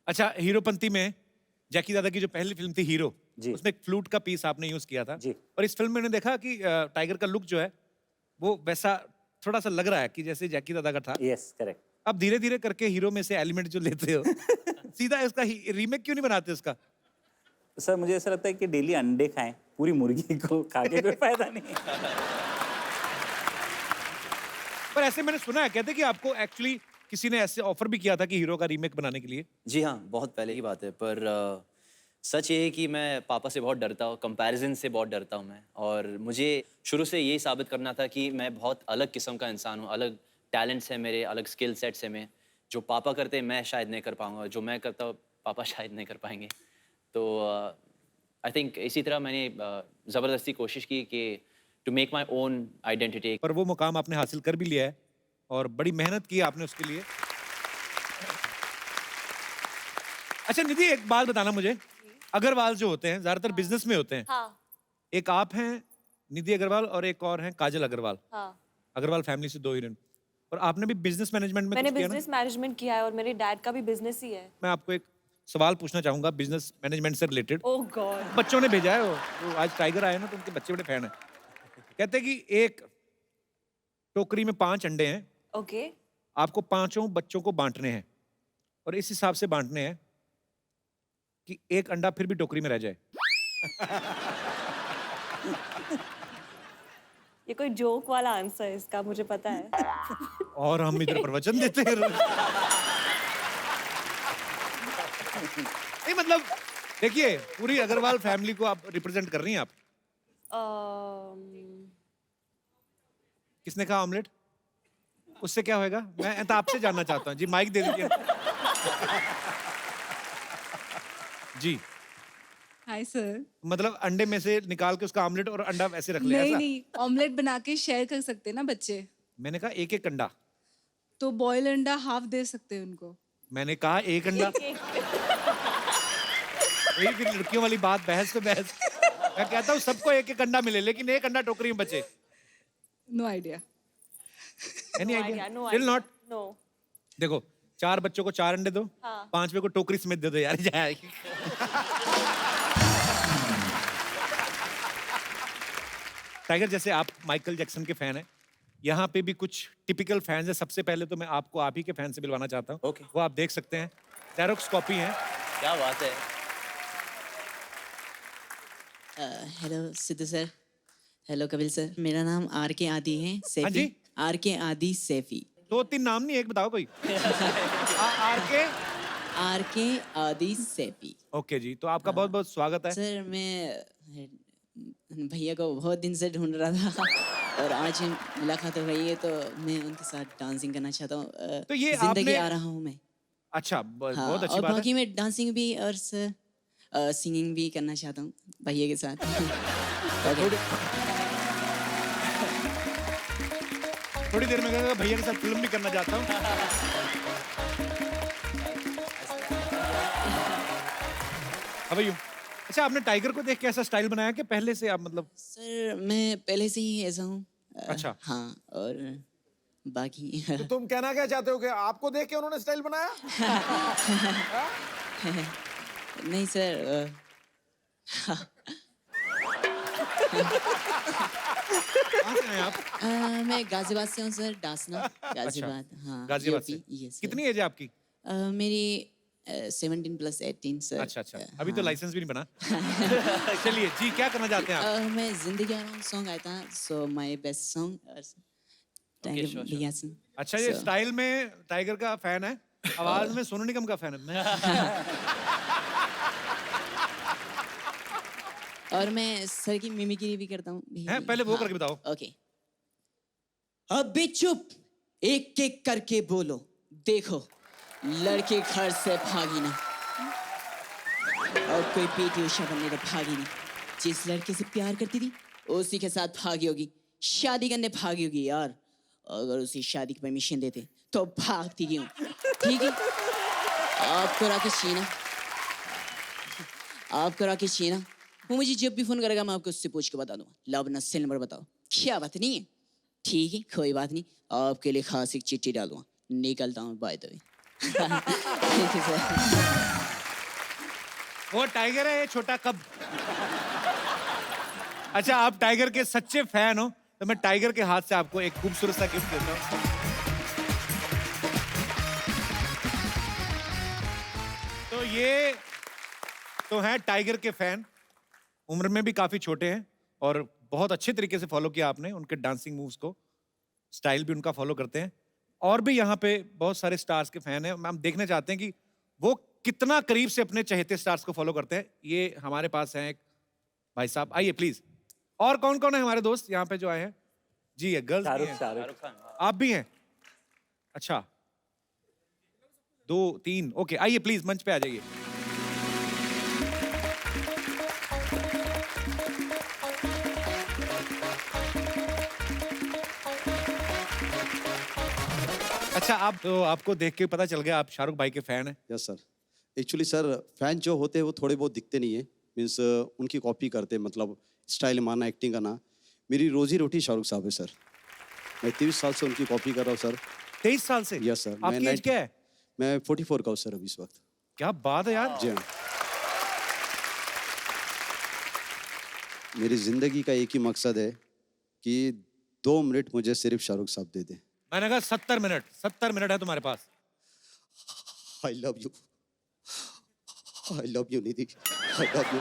अच्छा, हीरोपंती में जैकी दादा की जो पहली फिल्म थी हीरो, जी। उसमें एक फ्लूट का पीस आपने यूज किया था. जी। और इस फिल्म में मैंने देखा कि टाइगर का लुक जो है वो वैसा थोड़ा सा लग रहा है कि जैसे जैकी दादा का था. Yes, correct. अब धीरे धीरे करके हीरो में से एलिमेंट जो लेते हो सीधा इसका रीमेक क्यों नहीं बनाते इसका? सर मुझे ऐसा लगता है कि डेली अंडे खाएं, पूरी मुर्गी को खा के कोई फायदा नहीं. पर ऐसे मैंने सुना है, कहते कि आपको एक्चुअली किसी ने ऐसे ऑफर भी किया था कि हीरो का रीमेक बनाने के लिए. जी हाँ, बहुत पहले की बात है. पर सच ये है कि मैं पापा से बहुत डरता हूँ, कंपैरिजन से बहुत डरता हूँ मैं. और मुझे शुरू से यही साबित करना था कि मैं बहुत अलग किस्म का इंसान हूँ. अलग टैलेंट्स हैं मेरे, अलग स्किल सेट्स हैं मेरे. जो पापा करते हैं मैं शायद नहीं कर पाऊँगा, जो मैं करता हूँ पापा शायद नहीं कर पाएंगे. तो आई थिंक इसी तरह मैंने ज़बरदस्ती कोशिश की कि to make my own identity. पर वो मुकाम आपने हासिल कर भी लिया है और बड़ी मेहनत की आपने उसके लिए. अच्छा निधि, एक बात बताना मुझे, अग्रवाल जो होते हैं ज्यादातर बिजनेस में होते हैं. हाँ एक आप हैं निधि अग्रवाल और एक और हैं काजल अग्रवाल. हाँ. अग्रवाल फैमिली से 2 हीरोइन. और आपने भी बिजनेस मैनेजमेंट में मैंने कुछ किया ना? बिजनेस मैनेजमेंट किया है और मेरे डैड का भी बिजनेस ही है. मैं आपको एक सवाल पूछना चाहूंगा बिजनेस मैनेजमेंट से रिलेटेड. ओह गॉड. बच्चों ने भेजा है वो, तो आज टाइगर आए ना तो उनके बच्चे बड़े फैन हैं. कहते हैं कि एक टोकरी में 5 अंडे हैं, ओके. आपको 5 बच्चों को बांटने हैं और इस हिसाब से बांटने हैं कि एक अंडा फिर भी टोकरी में रह जाए. ये कोई जोक वाला आंसर है इसका, मुझे पता है. और हम इधर प्रवचन देते हैं. नहीं मतलब देखिए, पूरी अग्रवाल फैमिली को आप रिप्रेजेंट कर रही हैं आप. किसने कहा ऑमलेट? उससे क्या होएगा? मैं तो आपसे जानना चाहता हूँ. जी माइक दे दीजिए. जी हाय सर. मतलब अंडे में से निकाल के उसका ऑमलेट और अंडा वैसे रख लिया नहीं ऐसा? नहीं, ऑमलेट बना के शेयर कर सकते हैं ना बच्चे. मैंने कहा एक एक अंडा. तो बॉयल अंडा हाफ दे सकते हैं उनको. मैंने कहा एक अंडा. वही फिर लड़कियों वाली बात, बहस पे बहस. मैं कहता हूँ सबको एक एक अंडा मिले लेकिन एक अंडा टोकरी में बचे. No idea. Any No idea? idea, no still idea. Not. No. देखो 4 बच्चों को 4 अंडे दो, हाँ. 5वें को टोकरी समेत दे दो यार. जाएगी. टाइगर, जैसे आप माइकल जैक्सन के फैन हैं, यहाँ पे भी कुछ टिपिकल फैंस हैं. सबसे पहले तो मैं आपको आप ही के फैन से मिलवाना चाहता हूँ. Okay. वो आप देख सकते हैं, जेरोक्स कॉपी हैं. क्या बात है. Hello Sidhu sir. Hello Kapil sir. मेरा नाम आर के आदि है. हाँ सैफी. जी? आर के आदि सैफी. 2-3 नाम नहीं, एक बताओ कोई. आर के आदि सैफी. ओके जी, तो आपका बहुत बहुत स्वागत है. सर मैं भैया को बहुत दिन से ढूंढ रहा था और आज मुलाकात हो गई है तो मैं उनके साथ डांसिंग करना चाहता हूँ. तो ये जिंदगी आपने- आ रहा हूँ मैं. अच्छा, हाँ, बहुत अच्छी और बात बाकी है. मैं डांसिंग भी और सर सिंगिंग भी करना चाहता हूँ भैया के साथ. थोड़ी देर में कहूँगा भैया के साथ फिल्म भी करना चाहता हूँ. अब यूं. अच्छा, आपने टाइगर को देख के ऐसा स्टाइल बनाया कि पहले से आप मतलब? सर मैं पहले से ही ऐसा हूँ. अच्छा. हाँ, और बाकी तो तुम कहना क्या चाहते हो कि आपको देख के उन्होंने स्टाइल बनाया? नहीं सर. कहाँ से हैं आप? मैं गाजियाबाद से हूँ सर. डासना गाजियाबाद. हाँ, गाजियाबाद से. यस. कितनी एज है आपकी? मेरी 17 + 18 सर. अच्छा अच्छा, अभी तो लाइसेंस भी नहीं बना. चलिए जी, क्या करना चाहते हैं आप? मैं जिंदगी आ रहा हूँ सॉन्ग आया था. So my best song. Tiger sure, भैया से. अच्छा, ये So- स्टाइल में टाइगर का फैन है, आवाज में सोनू निगम का फैन है. और मैं सर की मिमिक्री भी करता हूँ. हैं? पहले वो करके बताओ. ओके. अभी चुप, एक एक करके बोलो. देखो लड़के घर से भागी ना और कोई पीटी उषा बनने तो भागी नहीं. जिस लड़के से प्यार करती थी उसी के साथ भागी होगी. शादी करने भागी होगी यार. अगर उसी शादी की परमिशन देते तो भागती क्यों? ठीक है. आपको राकेश शीना, आपको राकेश शीना, वो मुझे जब भी फोन करेगा मैं आपको उससे पूछ के बता दूंगा. लब ना सेल नंबर बताओ. क्या बात नहीं है. ठीक है, कोई बात नहीं, आपके लिए खास एक चिट्ठी डालूंगा, निकलता हूँ by the way. Thank you sir. वो टाइगर है, ये छोटा कब। अच्छा, आप टाइगर के सच्चे फैन हो तो मैं टाइगर के हाथ से आपको एक खूबसूरत सा गिफ्ट देता हूँ। तो ये तो हैं टाइगर के फैन, उम्र में भी काफी छोटे हैं और बहुत अच्छे तरीके से फॉलो किया आपने उनके डांसिंग मूव्स को, स्टाइल भी उनका फॉलो करते हैं। और भी यहाँ पे बहुत सारे स्टार्स के फैन हैं, हम देखना चाहते हैं कि वो कितना करीब से अपने चहेते स्टार्स को फॉलो करते हैं। ये हमारे पास हैं एक भाई साहब, आइए प्लीज। और कौन कौन है हमारे दोस्त यहाँ पे जो आए हैं? जी है, गर्ल्स भी हैं। शाहरुख खान। आप भी हैं? अच्छा, 2 3, ओके, आइए प्लीज मंच पे आ जाइए। अच्छा, आप तो आपको देख के पता चल गया आप शाहरुख भाई के फैन हैं। Yes sir. Actually sir, fan जो होते हैं वो थोड़े बहुत दिखते नहीं है, मीन्स उनकी कॉपी करते हैं, मतलब स्टाइल मारना, एक्टिंग करना। मेरी रोजी रोटी शाहरुख साहब है सर। मैं 23 साल से उनकी कॉपी कर रहा हूँ सर। 23 साल से? Yes sir. आपकी एज क्या है? मैं 44 का हूँ सर अभी इस वक्त। क्या बात है यार। जी हाँ। मेरी जिंदगी का एक ही मकसद है कि 2 मिनट मुझे सिर्फ शाहरुख साहब दे दे। मैंने कहा 70 मिनट है तुम्हारे पास। I love you, I love you Nidhi, I love you.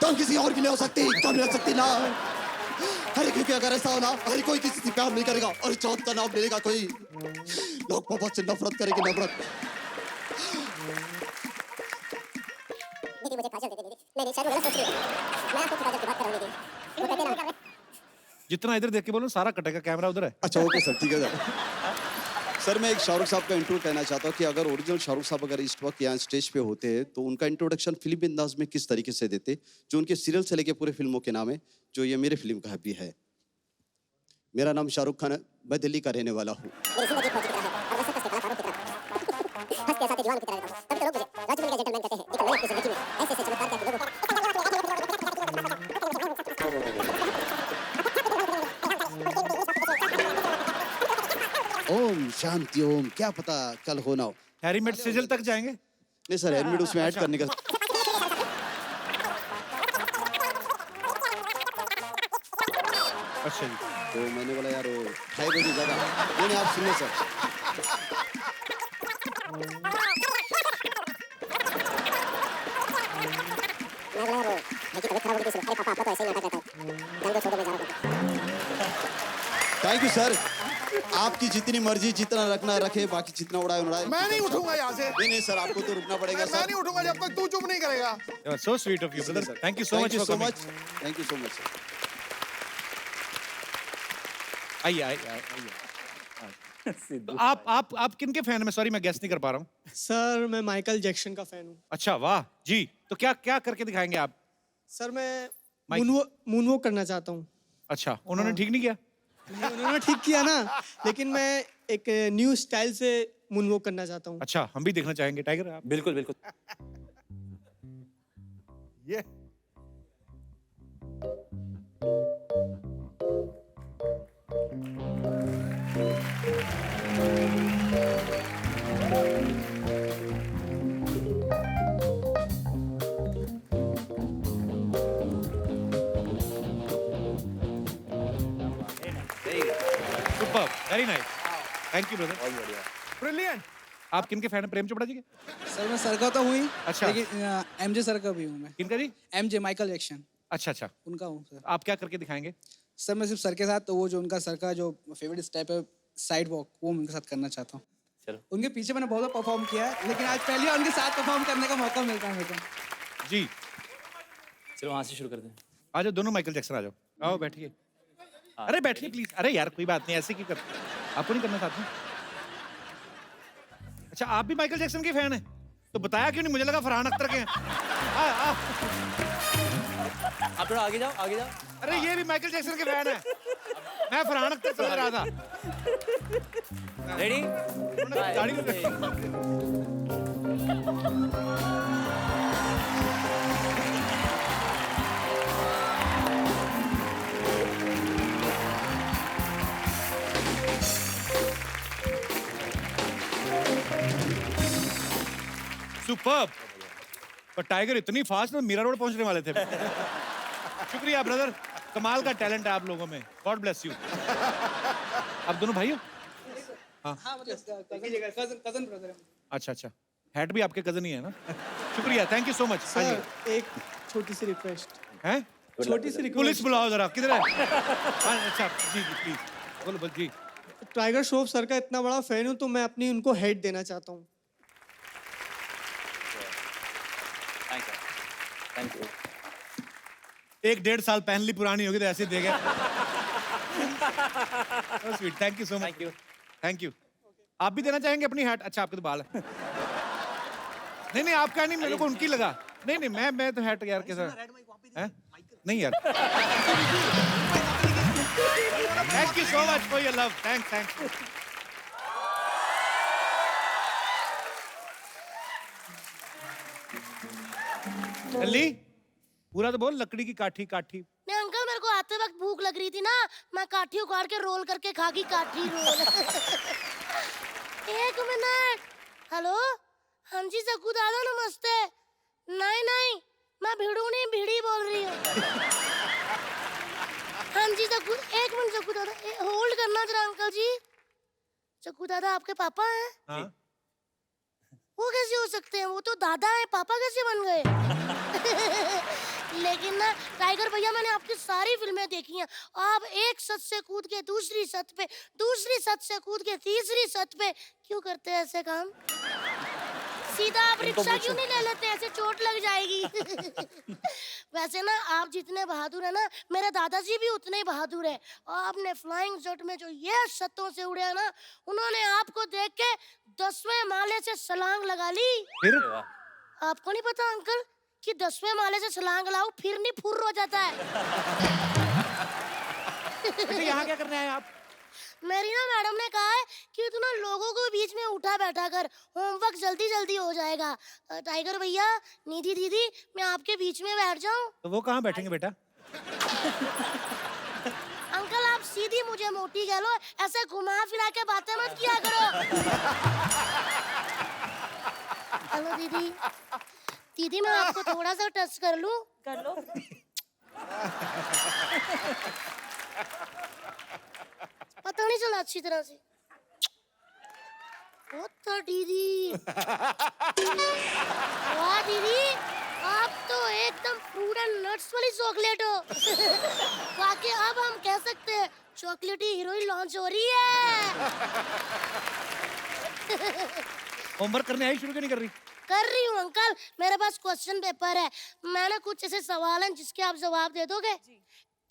तुम किसी और की नहीं हो सकती, तुम नहीं हो सकती ना। अरे क्योंकि अगर ऐसा हो ना, अरे कोई किसी से प्यार नहीं करेगा और चौथ का नाम लेगा कोई, लोग मोहब्बत से नफरत करेंगे, नफरत। दीदी मुझे काजल दे दे दीदी। नहीं शायद वो गलत सोच रही है। मैं आपको काजल की बात कर रहा हूँ दीदी। वो कहते हैं ना, जितना इधर देख के बोलो सारा कटेगा, कैमरा उधर है। अच्छा ओके सर, ठीक है सर। मैं एक शाहरुख साहब का इंट्रो कहना चाहता हूँ कि अगर ओरिजिनल शाहरुख साहब अगर इस वक्त यहाँ स्टेज पे होते हैं तो उनका इंट्रोडक्शन फिल्मी अंदाज में किस तरीके से देते, जो उनके सीरियल से लेके पूरे फिल्मों के नाम है, जो ये मेरे फिल्म का भी है। मेरा नाम शाहरुख खान है, मैं दिल्ली का रहने वाला हूँ। मेरी जिंदगी फौजी की तरह है और वैसे कस के कलाकारों की तरह। हंस के साथ जवान की तरह रहता हूँ। तभी तो लोग मुझे राजमहल का जेंटलमैन कहते हैं। लेकिन मैंने अपनी जिंदगी में ऐसे ऐसे चमत्कार किए लोगों ओम शांति ओम, क्या पता कल हो ना हो। हैरी मेट सिजल तक जाएंगे? नहीं सर, हेलमेट उसमें ऐड करने का। अच्छा जी। तो मैंने बोला यार वो 2:30 बजे ज़्यादा नहीं, आप सुनिए सर। Thank you sir. आपकी जितनी मर्जी, जितना रखना रखे, बाकी जितना उड़ाए उड़ाए। मैं नहीं उठूंगा यहाँ से। नहीं नहीं सर, आपको तो रुकना पड़ेगा मैं सर। नहीं उठूंगा जब तक तू चुप नहीं करेगा। So sweet of you brother, thank you so much for coming. Thank you so much sir. आइए आइए। तो आप किन के फैन में? सॉरी मैं गेस नहीं कर पा रहा हूँ। सर मैं माइकल जैक्सन का फैन हूँ। अच्छा वाह जी, तो क्या क्या करके दिखाएंगे आप? सर मैं माइक- मूनवॉक करना चाहता हूँ। अच्छा, उन्होंने ठीक नहीं किया? नहीं, उन्होंने ठीक किया ना, लेकिन मैं एक न्यू स्टाइल से मूनवॉक करना चाहता हूँ। अच्छा, हम भी देखना चाहेंगे टाइगर। आप बिल्कुल बिल्कुल। ये super, very nice, thank you brother. Brilliant. आप किन के फैन हैं? प्रेम चोपड़ा जी के? सर मैं सर का तो हूँ ही, अच्छा। लेकिन एमजे सर का भी हूँ मैं। किनका जी? एमजे माइकल जैक्सन, अच्छा अच्छा, उनका हूँ सर। आप क्या करके दिखाएंगे? सर मैं सिर्फ सर के साथ, तो वो जो उनका सर का जो फेवरेट स्टेप है साइड वॉक, वो मैं उनके साथ करना चाहता हूँ। चलो। उनके पीछे मैंने बहुत परफॉर्म किया है, लेकिन आज पहली बार उनके साथ परफॉर्म करने का मौका मिलता है मेरे को। जी, चलो वहाँ से शुरू करते हैं। आ जाओ दोनों, माइकल जैक्सन आ जाओ। आओ बैठिए। अरे बैठिए प्लीज। अरे यार कोई बात नहीं, ऐसे क्यों करते? आपको नहीं करना साथ में? अच्छा, आप भी माइकल जैक्सन के फैन हैं? तो बताया क्यों नहीं? मुझे लगा फरहान अख्तर के हैं। आप थोड़ा आगे जाओ, आगे जाओ। अरे ये भी माइकल जैक्सन के फैन है। मैं फरहान अख्तर समझ रहा था। रेडी? दाढ़ी में रखी। सुपर्ब। पर टाइगर इतनी फास्ट में मीरा रोड पहुंचने वाले थे। शुक्रिया ब्रदर, कमाल का टैलेंट है आप लोगों में। God bless you. आप दोनों भाई हो? हाँ कजन ब्रदर है। अच्छा अच्छा, हैट भी आपके कजन ही है ना? शुक्रिया, thank you so much. Sir एक छोटी सी रिक्वेस्ट हैं? छोटी सी पुलिस रिक्वेस्ट। बुलाओ जरा, किधर है? हाँ, अच्छा जी जी प्लीज बोलो बोलो जी। टाइगर श्रॉफ सर का इतना बड़ा फैन हूँ तो मैं अपनी उनको हेड देना चाहता हूँ। Thank you. 1-1.5 साल पहनली पुरानी होगी तो ऐसे दे गए। Sweet, thank you so much. Thank you. आप भी देना चाहेंगे अपनी हैट? अच्छा आपके तो बाल है। नहीं नहीं आपका नहीं, मेरे को उनकी लगा। नहीं नहीं मैं तो हैट यार कैसा है? नहीं यार। Thank you so much for your love. Thanks. Ali पूरा तो बोल। लकड़ी की काठी काठी। नहीं अंकल, मेरे को आते वक्त भूख लग रही थी ना, मैं काठी उखाड़ के रोल करके खा गई। काठी रोल। 1 मिनट। हेलो, हाँ जी सकू दादा नमस्ते। नहीं मैं भिड़ू नहीं, भिड़ी बोल रही हूँ। हाँ जी सकू, 1 मिनट सकू दादा, होल्ड करना जरा अंकल जी। सकू दादा आपके पापा हैं? हाँ। वो कैसे हो सकते हैं? वो तो दादा है, पापा कैसे बन गए? लेकिन ना टाइगर भैया, मैंने आपकी सारी फिल्में देखी हैं। आप एक छत से कूद के दूसरी छत पे, दूसरी छत से कूद के तीसरी छत पे क्यों करते हैं ऐसे काम? सीधा आप रिक्शा क्यों नहीं ले लेते? ऐसे चोट लग जाएगी। वैसे ना आप जितने बहादुर है ना, मेरे दादाजी भी उतने ही बहादुर है। आपने फ्लाइंग जट में जो ये छतों से उड़े हैं ना, उन्होंने आपको देख के 10वें माले से छलांग लगा ली। फिर आपको नहीं पता अंकल कि 10वें माले से छलांग लगाओ फिर नहीं फुर्र हो जाता है। बेटे यहाँ क्या करने आए आप? मेरी ना मैडम ने कहा है कि तू ना लोगों को बीच में उठा बैठा कर, होमवर्क जल्दी जल्दी हो जाएगा। टाइगर भैया, निधि दीदी, मैं आपके बीच में बैठ जाऊं? तो वो कहाँ बैठेंगे बेटा? अंकल आप सीधी मुझे मोटी कह लो, ऐसे घुमा फिरा के बातें मत किया करो। हेलो दीदी। दीदी मैं आपको थोड़ा सा टच कर लूं? कर लो। पता नहीं चला अच्छी तरह से। बहुत था दीदी। वाह दीदी, आप तो एकदम फ्रूट एंड नट्स वाली चॉकलेट हो। वाकई अब हम कह सकते हैं चॉकलेटी हीरोइन लॉन्च हो रही है। होमवर्क करने आई, शुरू क्यों नहीं कर रही? कर रही हूँ अंकल, मेरे पास क्वेश्चन पेपर है। मैंने कुछ ऐसे सवाल हैं जिसके आप जवाब दे दोगे?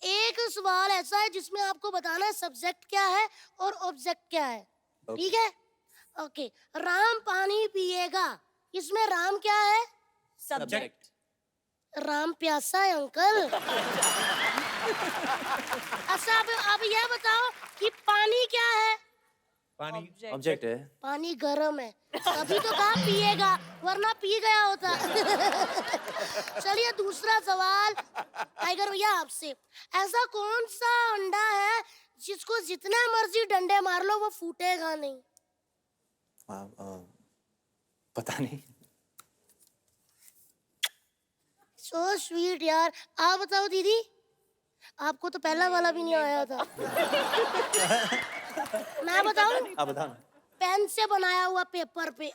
एक सवाल ऐसा है जिसमें आपको बताना है सब्जेक्ट क्या है और ऑब्जेक्ट क्या है। ठीक है? ओके। राम पानी पिएगा, इसमें राम क्या है? सब्जेक्ट। राम प्यासा है अंकल। अच्छा अब यह बताओ कि पानी क्या है? पानी ऑब्जेक्ट है। पानी गर्म है, तभी तो कहा पिएगा, वरना पी गया होता। चलिए दूसरा सवाल टाइगर भैया आपसे। ऐसा कौन सा अंडा है जिसको जितना मर्जी डंडे मार लो वो फूटेगा नहीं? पता नहीं। सो स्वीट यार। आप बताओ दीदी, आपको तो पहला वाला भी नहीं आया था। मैं बताऊं? आप बताओ। पेन से बनाया हुआ पेपर पे।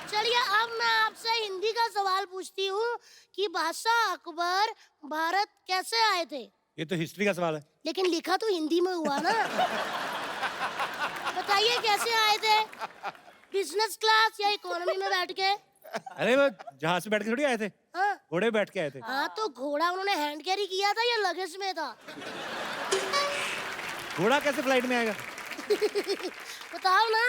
चलिए अब मैं आपसे हिंदी का सवाल पूछती हूँ कि बादशाह अकबर भारत कैसे आए थे? ये तो हिस्ट्री का सवाल है। लेकिन लिखा तो हिंदी में हुआ ना। बताइए कैसे आए थे? बिजनेस क्लास या इकोनॉमी में बैठ के? अरे वो जहाज पे बैठ के थोड़ी आए थे, हाँ घोड़े बैठ के आए थे। हाँ, तो घोड़ा उन्होंने हैंड कैरी किया था या लगेज में था? घोड़ा कैसे फ्लाइट में आएगा? बताओ ना।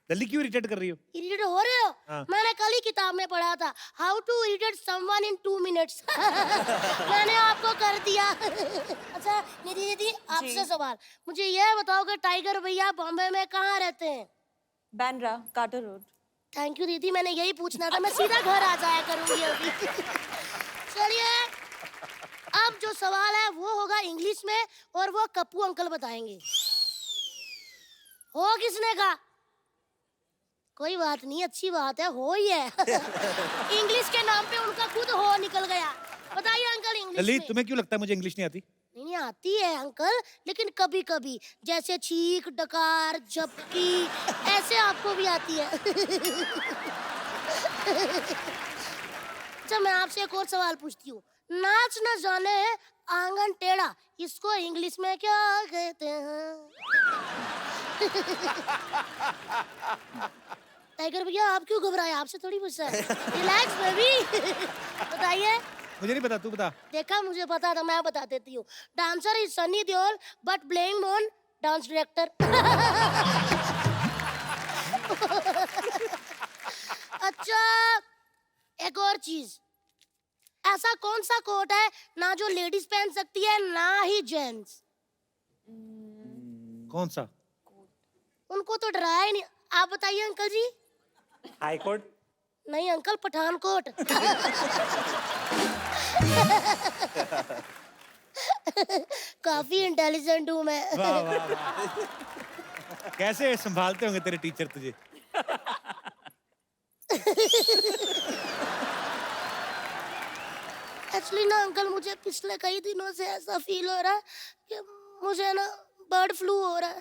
जल्दी क्यों इरिटेट कर रही हो? इरिटेट हो रहे हो? हाँ। मैंने कल ही किताब में पढ़ा था how to irritate someone in 2 minutes. मैंने आपको कर दिया। अच्छा निधि दीदी, आपसे सवाल, मुझे यह बताओ कि टाइगर भैया बॉम्बे में कहाँ रहते हैं? Bandra, Carter road. Thank you दीदी, मैंने यही पूछना था, मैं सीधा घर आ जाया करूंगी अभी। चलिए अब जो सवाल है वो होगा इंग्लिश में और वो कप्पू अंकल बताएंगे। हो किसने कहा? कोई बात नहीं, अच्छी बात है, हो ही है। इंग्लिश के नाम पे उनका खुद हो निकल गया। बताइए अंकल, इंग्लिश ललित में। तुम्हें क्यों लगता है मुझे इंग्लिश नहीं आती? नहीं आती है अंकल, लेकिन कभी कभी, जैसे छींक, डकार, झपकी, ऐसे आपको भी आती है। अच्छा, मैं आपसे एक और सवाल पूछती हूँ। नाच न जाने आंगन टेढ़ा, इसको इंग्लिश में क्या कहते हैं? टाइगर भैया, आप क्यों घबराए? आपसे थोड़ी पूछा है। Relax baby. बताइए। मुझे नहीं पता, तू बता। देखा, मुझे पता था, मैं बता देती हूँ। Dancer is Sunny Deol but playing on dance director. अच्छा, एक और चीज, ऐसा कौन सा कोट है ना जो लेडीज पहन सकती है ना ही जेंट्स? कौन सा? उनको तो डराया ही नहीं। आप बताइए अंकल जी। High court. नहीं अंकल, पठानकोट। काफी इंटेलिजेंट हूँ मैं। वाह वाह वाह। कैसे संभालते होंगे तेरे टीचर तुझे? एक्चुअली ना अंकल, मुझे पिछले कई दिनों से ऐसा फील हो रहा है कि मुझे ना बर्ड फ्लू हो रहा है।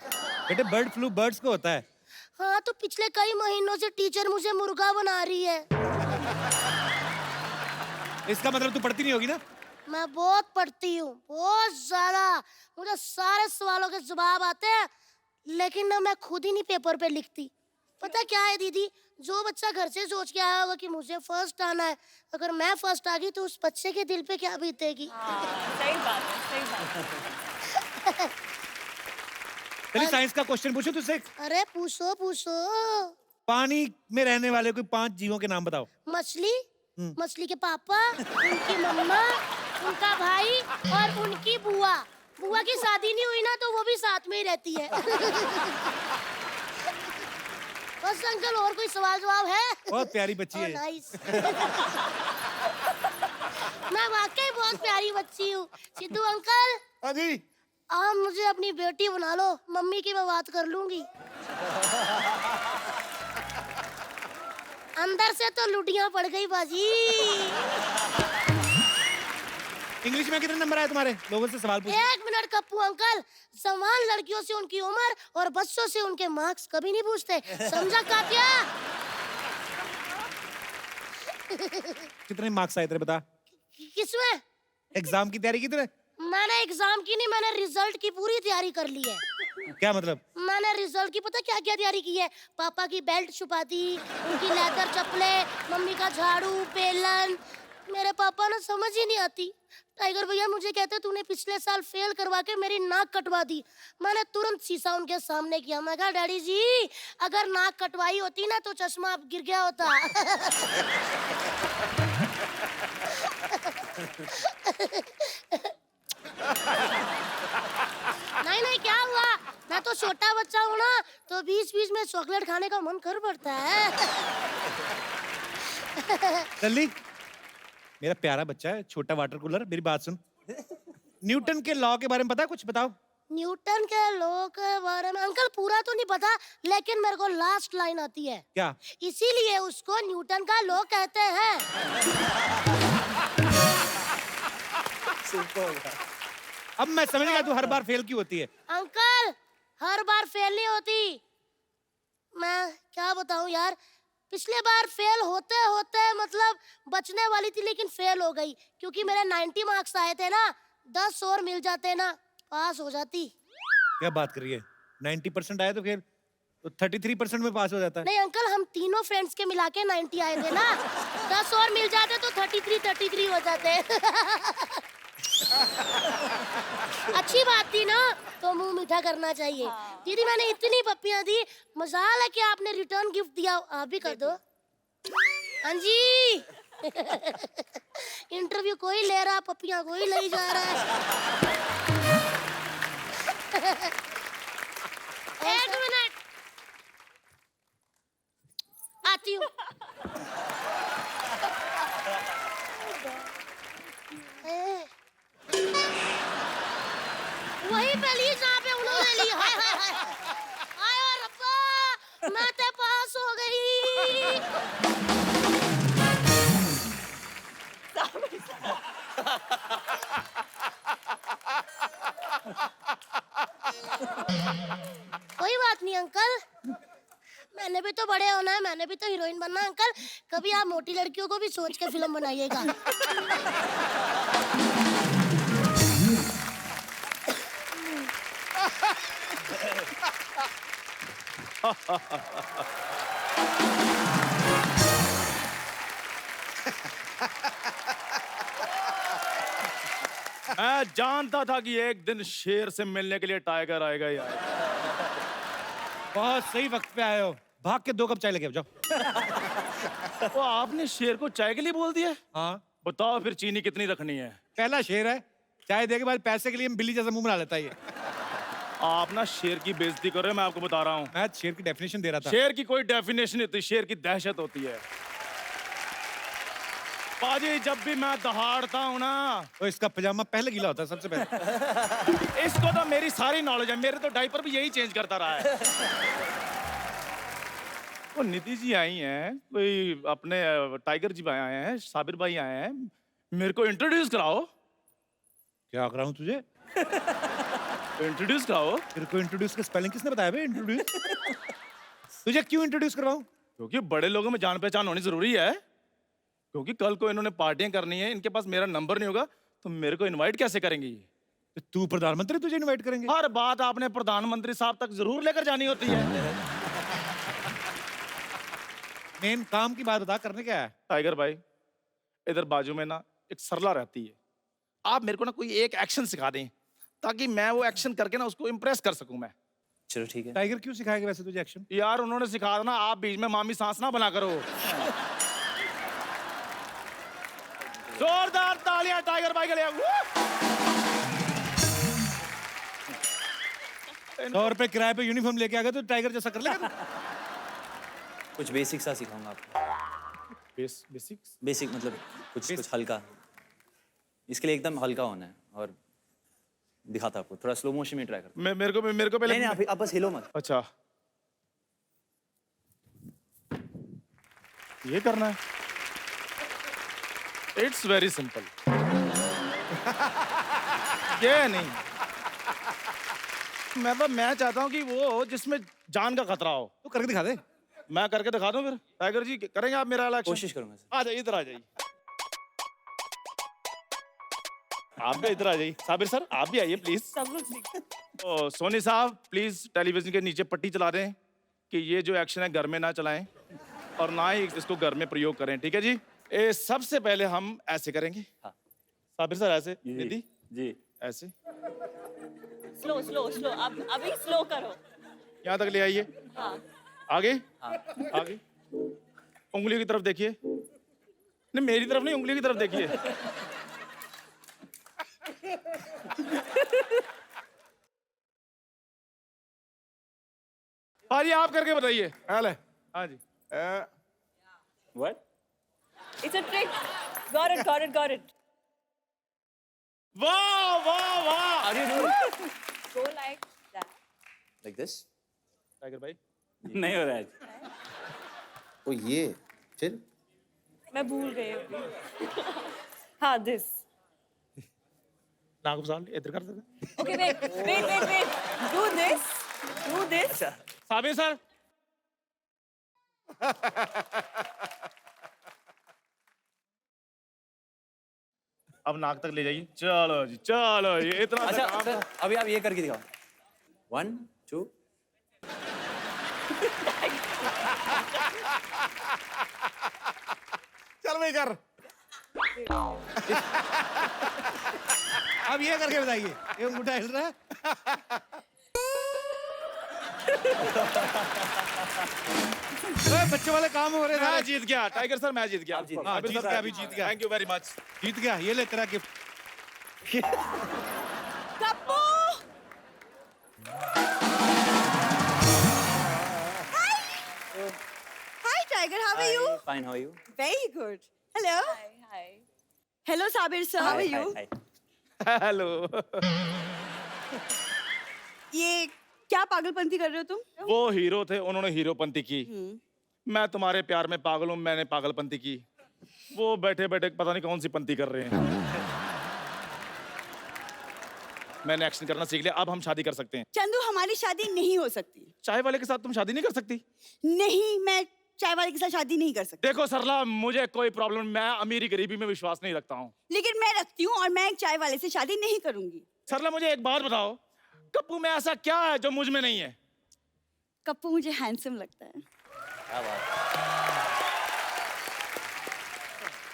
बेटे, बर्ड फ्लू बर्ड्स को होता है। हाँ, तो पिछले कई महीनों से टीचर मुझे मुर्गा बना रही है। इसका मतलब तू पढ़ती नहीं होगी ना? मैं बहुत पढ़ती हूँ, बहुत ज्यादा। मुझे सारे सवालों के जवाब आते हैं, लेकिन ना मैं खुद ही नहीं पेपर पे लिखती। पता क्या है दीदी, जो बच्चा घर से सोच के आया होगा कि मुझे फर्स्ट आना है, अगर मैं फर्स्ट आ गई तो उस बच्चे के दिल पे क्या बीतेगी? सही बात है, सही बात है। चलिए साइंस का क्वेश्चन पूछो तुझसे। अरे पूछो पूछो। पानी में रहने वाले कोई 5 जीवों के नाम बताओ। मछली, मछली के पापा, उनकी मम्मा, उनका भाई और उनकी बुआ। बुआ की शादी नहीं हुई ना, तो वो भी साथ में ही रहती है। बस अंकल, और कोई सवाल जवाब है? बहुत प्यारी बच्ची है। नाइस। मैं वाकई बहुत प्यारी बच्ची हूँ। सिद्धू अंकल। हाँ जी। आप मुझे अपनी बेटी बना लो, मम्मी की मैं बात कर लूंगी। अंदर से तो लुटियां पड़ गई बाजी। इंग्लिश में कितने नंबर आए तुम्हारे? लोगों से सवाल पूछ। 1 मिनट कप्पू अंकल, समान लड़कियों से उनकी उम्र और बच्चों से उनके मार्क्स कभी नहीं पूछते, समझा कातिया? कितने मार्क्स आए तेरे बता? किसमें? एग्जाम की तैयारी की तूने? मैंने एग्जाम की नहीं, मैंने रिजल्ट की पूरी तैयारी कर ली है। क्या मतलब? मैंने रिजल्ट की पता क्या क्या तैयारी की है? पापा की बेल्ट छुपा दी, उनकी लेदर चप्पलें, मम्मी का झाड़ू, बेलन। मेरे पापा ना समझ ही नहीं आती। टाइगर भैया मुझे कहते तूने पिछले साल फेल करवा के मेरी नाक कटवा दी। मैंने तुरंत शीशा उनके सामने किया। मैं कहा डैडी जी, अगर नाक कटवाई होती ना तो चश्मा अब गिर गया होता। नहीं नहीं, क्या हुआ? मैं तो छोटा बच्चा हूँ ना, तो बीच बीच में चॉकलेट खाने का मन कर पड़ता है। जल्दी, मेरा प्यारा बच्चा है, छोटा वाटर कूलर, मेरी बात सुन। न्यूटन के लॉ के बारे में पता है कुछ? बताओ। न्यूटन के लॉ के बारे में अंकल पूरा तो नहीं पता, लेकिन मेरे को लास्ट लाइन आती है। क्या? इसीलिए उसको न्यूटन का लॉ कहते हैं। अब मैं समझ गया तू हर बार फेल क्यों होती है। अंकल, हर बार फेल नहीं होती। मैं क्या बताऊं यार, पिछले बार फेल होते होते मतलब बचने वाली थी, लेकिन फेल हो गई क्योंकि मेरे 90 मार्क्स आए थे ना। 10 और मिल जाते ना, पास हो जाती। क्या बात कर रही है? 90% आए तो फिर तो 33% में पास हो जाता है। नहीं अंकल, हम तीनों फ्रेंड्स के मिला के 90 आए थे ना। 10 और मिल जाते तो 33 हो जाते। अच्छी बात थी ना, तो मुंह मीठा करना चाहिए। दीदी मैंने इतनी पप्पियां दी, मजाल है कि आपने रिटर्न गिफ्ट दिया। आप भी कर दो। हाँ जी। इंटरव्यू कोई ले रहा, पप्पियां कोई ले जा रहा है। एक मिनट आती हूँ। वही पे ली जहाँ पे उन्होंने ली। हाय हाय हाय हाय रब्बा, मैं ते पास हो गई। मैंने भी तो बड़े होना है, मैंने भी तो हीरोइन बनना है अंकल। कभी आप मोटी लड़कियों को भी सोच के फिल्म बनाइएगा। मैं जानता था कि एक दिन शेर से मिलने के लिए टाइगर आएगा ही आएगा। बहुत सही वक्त पे आए हो। भाग के 2 कप चाय लेके आओ, जाओ। वो आपने शेर को चाय के लिए बोल दिया? हाँ, बताओ फिर चीनी कितनी रखनी है? पहला शेर है, चाय दे के बाद पैसे के लिए बिल्ली जैसा मुंह बना लेता है ये। आप ना शेर की बेइज्जती कर रहे हो, मैं आपको बता रहा हूँ। मैं शेर की डेफिनेशन दे रहा था। शेर की कोई डेफिनेशन नहीं होती, शेर की दहशत होती है। पाजी जब भी मैं दहाड़ता हूँ ना, तो इसका पजामा पहले गीला होता है सबसे पहले। इसको तो मेरी सारी नॉलेज है, मेरे तो डायपर भी यही चेंज करता रहा है। वो नीति जी आई हैं, कोई अपने टाइगर जी आए हैं, साबिर भाई आए हैं, मेरे को इंट्रोड्यूस कराओ। क्या कराऊं तुझे? इंट्रोड्यूस कराओ। तेरे को इंट्रोड्यूस का स्पेलिंग किसने बताया बे? इंट्रोड्यूस तुझे क्यों इंट्रोड्यूस करवाऊं? क्योंकि बड़े लोगों में जान पहचान होनी जरूरी है। क्योंकि कल को इन्होंने पार्टियां करनी है, इनके पास मेरा नंबर नहीं होगा तो मेरे को इनवाइट कैसे करेंगे ये? तो तू प्रधानमंत्री, तुझे इनवाइट करेंगे? हर बात आपने प्रधानमंत्री साहब तक जरूर लेकर जानी होती है। मेन काम की बात बता, करने क्या है? टाइगर भाई, इधर बाजू में ना एक सरला रहती है, आप मेरे को ना कोई एक एक्शन सिखा दें ताकि मैं वो एक्शन करके ना उसको इम्प्रेस कर सकूं मैं। चलो ठीक है। टाइगर क्यों सिखाएगा वैसे तुझे एक्शन? यार उन्होंने सिखा ना, आप बीच में मामी सांस ना बना करो। जोरदार तालियां टाइगर भाई के लिए। 100 रुपए किराए पे यूनिफॉर्म लेके आ गए तो टाइगर जैसा कर लेगा तू? कुछ बेसिक सा सिखाऊंगा आपको। बेसिक्स? बेसिक मतलब कुछ हल्का। इसके लिए एकदम हल्का होना है और दिखाता आपको, थोड़ा स्लो मोशन में ट्राई करता। मेरे को पहले नहीं, आप बस हिलो मत। अच्छा, ये करना है? It's very simple. ये नहीं, मैं चाहता हूँ कि वो जिसमें जान का खतरा हो। तू करके दिखा दे। मैं करके दिखा दूं फिर? टाइगर जी करेंगे आप मेरा इलेक्शन? कोशिश करूंगा सर। आ जाइए, इधर आ जाइए। आप भी इधर आ जाइए। साबिर सर आप भी आइए प्लीज। सब लोग ओ, सोनी साहब प्लीज टेलीविजन के नीचे पट्टी चला दें कि ये जो एक्शन है घर में ना चलाएं और ना ही इसको घर में प्रयोग करें, ठीक है जी? सबसे पहले हम ऐसे करेंगे। हाँ। साबिर सर ऐसे, दीदी जी ऐसे, स्लो स्लो स्लो, अब अभी स्लो करो। यहाँ तक ले आइए। हाँ। आगे आगे, उंगलियों की तरफ देखिए। नहीं मेरी तरफ नहीं, उंगलियों की तरफ देखिए। हाँ जी, आप करके बताइए। हाँ जी। What? It's a trick. Got it, got it, got it. वाह वाह वाह। How do you do it? Go like that. Like this? Tiger भाई नहीं हो रहा है। तो ये फिर मैं भूल गई अभी। हाँ, this. नाक साल इधर कर सकते। Okay, wait. Do this. Do this. Sabir sir अब नाक तक ले जाइए। चलो जी, चलो ये इतना सा अच्छा काम सर, अभी आप ये करके दिखाओ। 1 2। चल भाई कर। अब ये करके बताइए। ये अंगूठा हिल रहा है। ओए, बच्चे वाले काम हो रहे हैं मैं सारे। जीत गया टाइगर सर, मैं जीत गया। आप जीत गए। हाँ, जीत गया, अभी जीत गया। Thank you very much. जीत गया, ये ले तेरा gift. Kappu! Hi, Tiger. How are you? Fine, how are you? Very good. Hello. Hi. Hello, Sabir sir. How are you? Hi. Hello. ये क्या पागलपंती कर रहे हो तुम? वो हीरो थे, उन्होंने हीरोपंती की। मैं तुम्हारे प्यार में पागल हूँ, मैंने पागलपंती की। वो बैठे बैठे पता नहीं कौन सी पंती कर रहे हैं। मैंने एक्शन करना सीख लिया, अब हम शादी कर सकते हैं। चंदू हमारी शादी नहीं हो सकती। चाय वाले के साथ तुम शादी नहीं कर सकती? नहीं, मैं चाय वाले के साथ शादी नहीं कर सकती। देखो सरला, मुझे कोई प्रॉब्लम, मैं अमीरी गरीबी में विश्वास नहीं रखता हूँ। लेकिन मैं रखती हूँ और मैं एक चाय वाले से शादी नहीं करूंगी। सरला मुझे एक बात बताओ, कप्पू में ऐसा क्या है जो मुझ में नहीं है? कप्पू मुझे हैंडसम लगता है।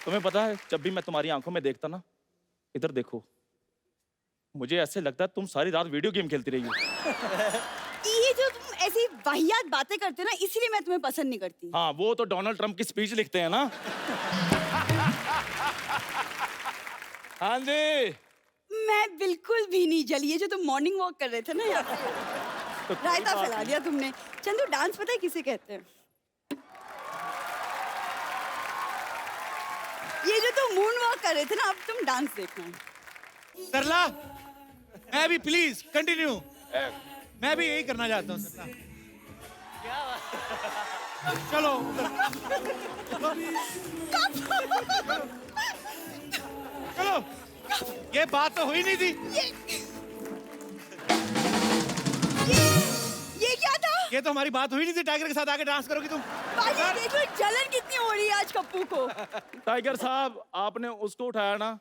तुम्हें पता है, जब भी मैं तुम्हारी आंखों में देखता ना, इधर देखो, मुझे ऐसे लगता है तुम सारी रात वीडियो गेम खेलती रही हो। ये जो तुम ऐसी वाहियात बातें करते हो ना, इसीलिए मैं तुम्हें पसंद नहीं करती। हाँ, वो तो डोनाल्ड ट्रंप की स्पीच लिखते हैं ना। हाँ जी। मैं बिल्कुल भी नहीं जली। ये जो तुम मॉर्निंग वॉक कर रहे थे ना यहाँ पे, रायता फैला दिया तुमने। चंदू, डांस पता है किसे कहते हैं? ये जो तुम मून वॉक कर रहे थे ना, अब तुम डांस देखना। सरला, मैं भी प्लीज कंटिन्यू, मैं भी यही करना चाहता हूँ सरला। चलो चलो, ये बात तो हुई नहीं थी। ये क्या था? ये तो हमारी बात हुई नहीं थी। टाइगर के साथ आके डांस करोगी तुम? बाजी, देखो जलन कितनी हो रही है आज कप्पू को। टाइगर साहब, आपने उसको उठाया ना,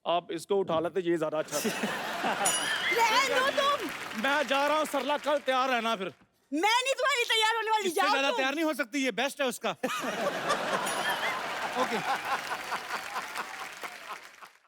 आप इसको उठा लेते, ये ज्यादा अच्छा था। रहने दो तुम। मैं जा रहा हूँ सरला, कल तैयार रहना फिर। मैं नहीं तुम्हारी तैयार होने वाली। इससे जाओ ज्यादा तुम। तैयार नहीं हो सकती, ये बेस्ट है उसका। ओके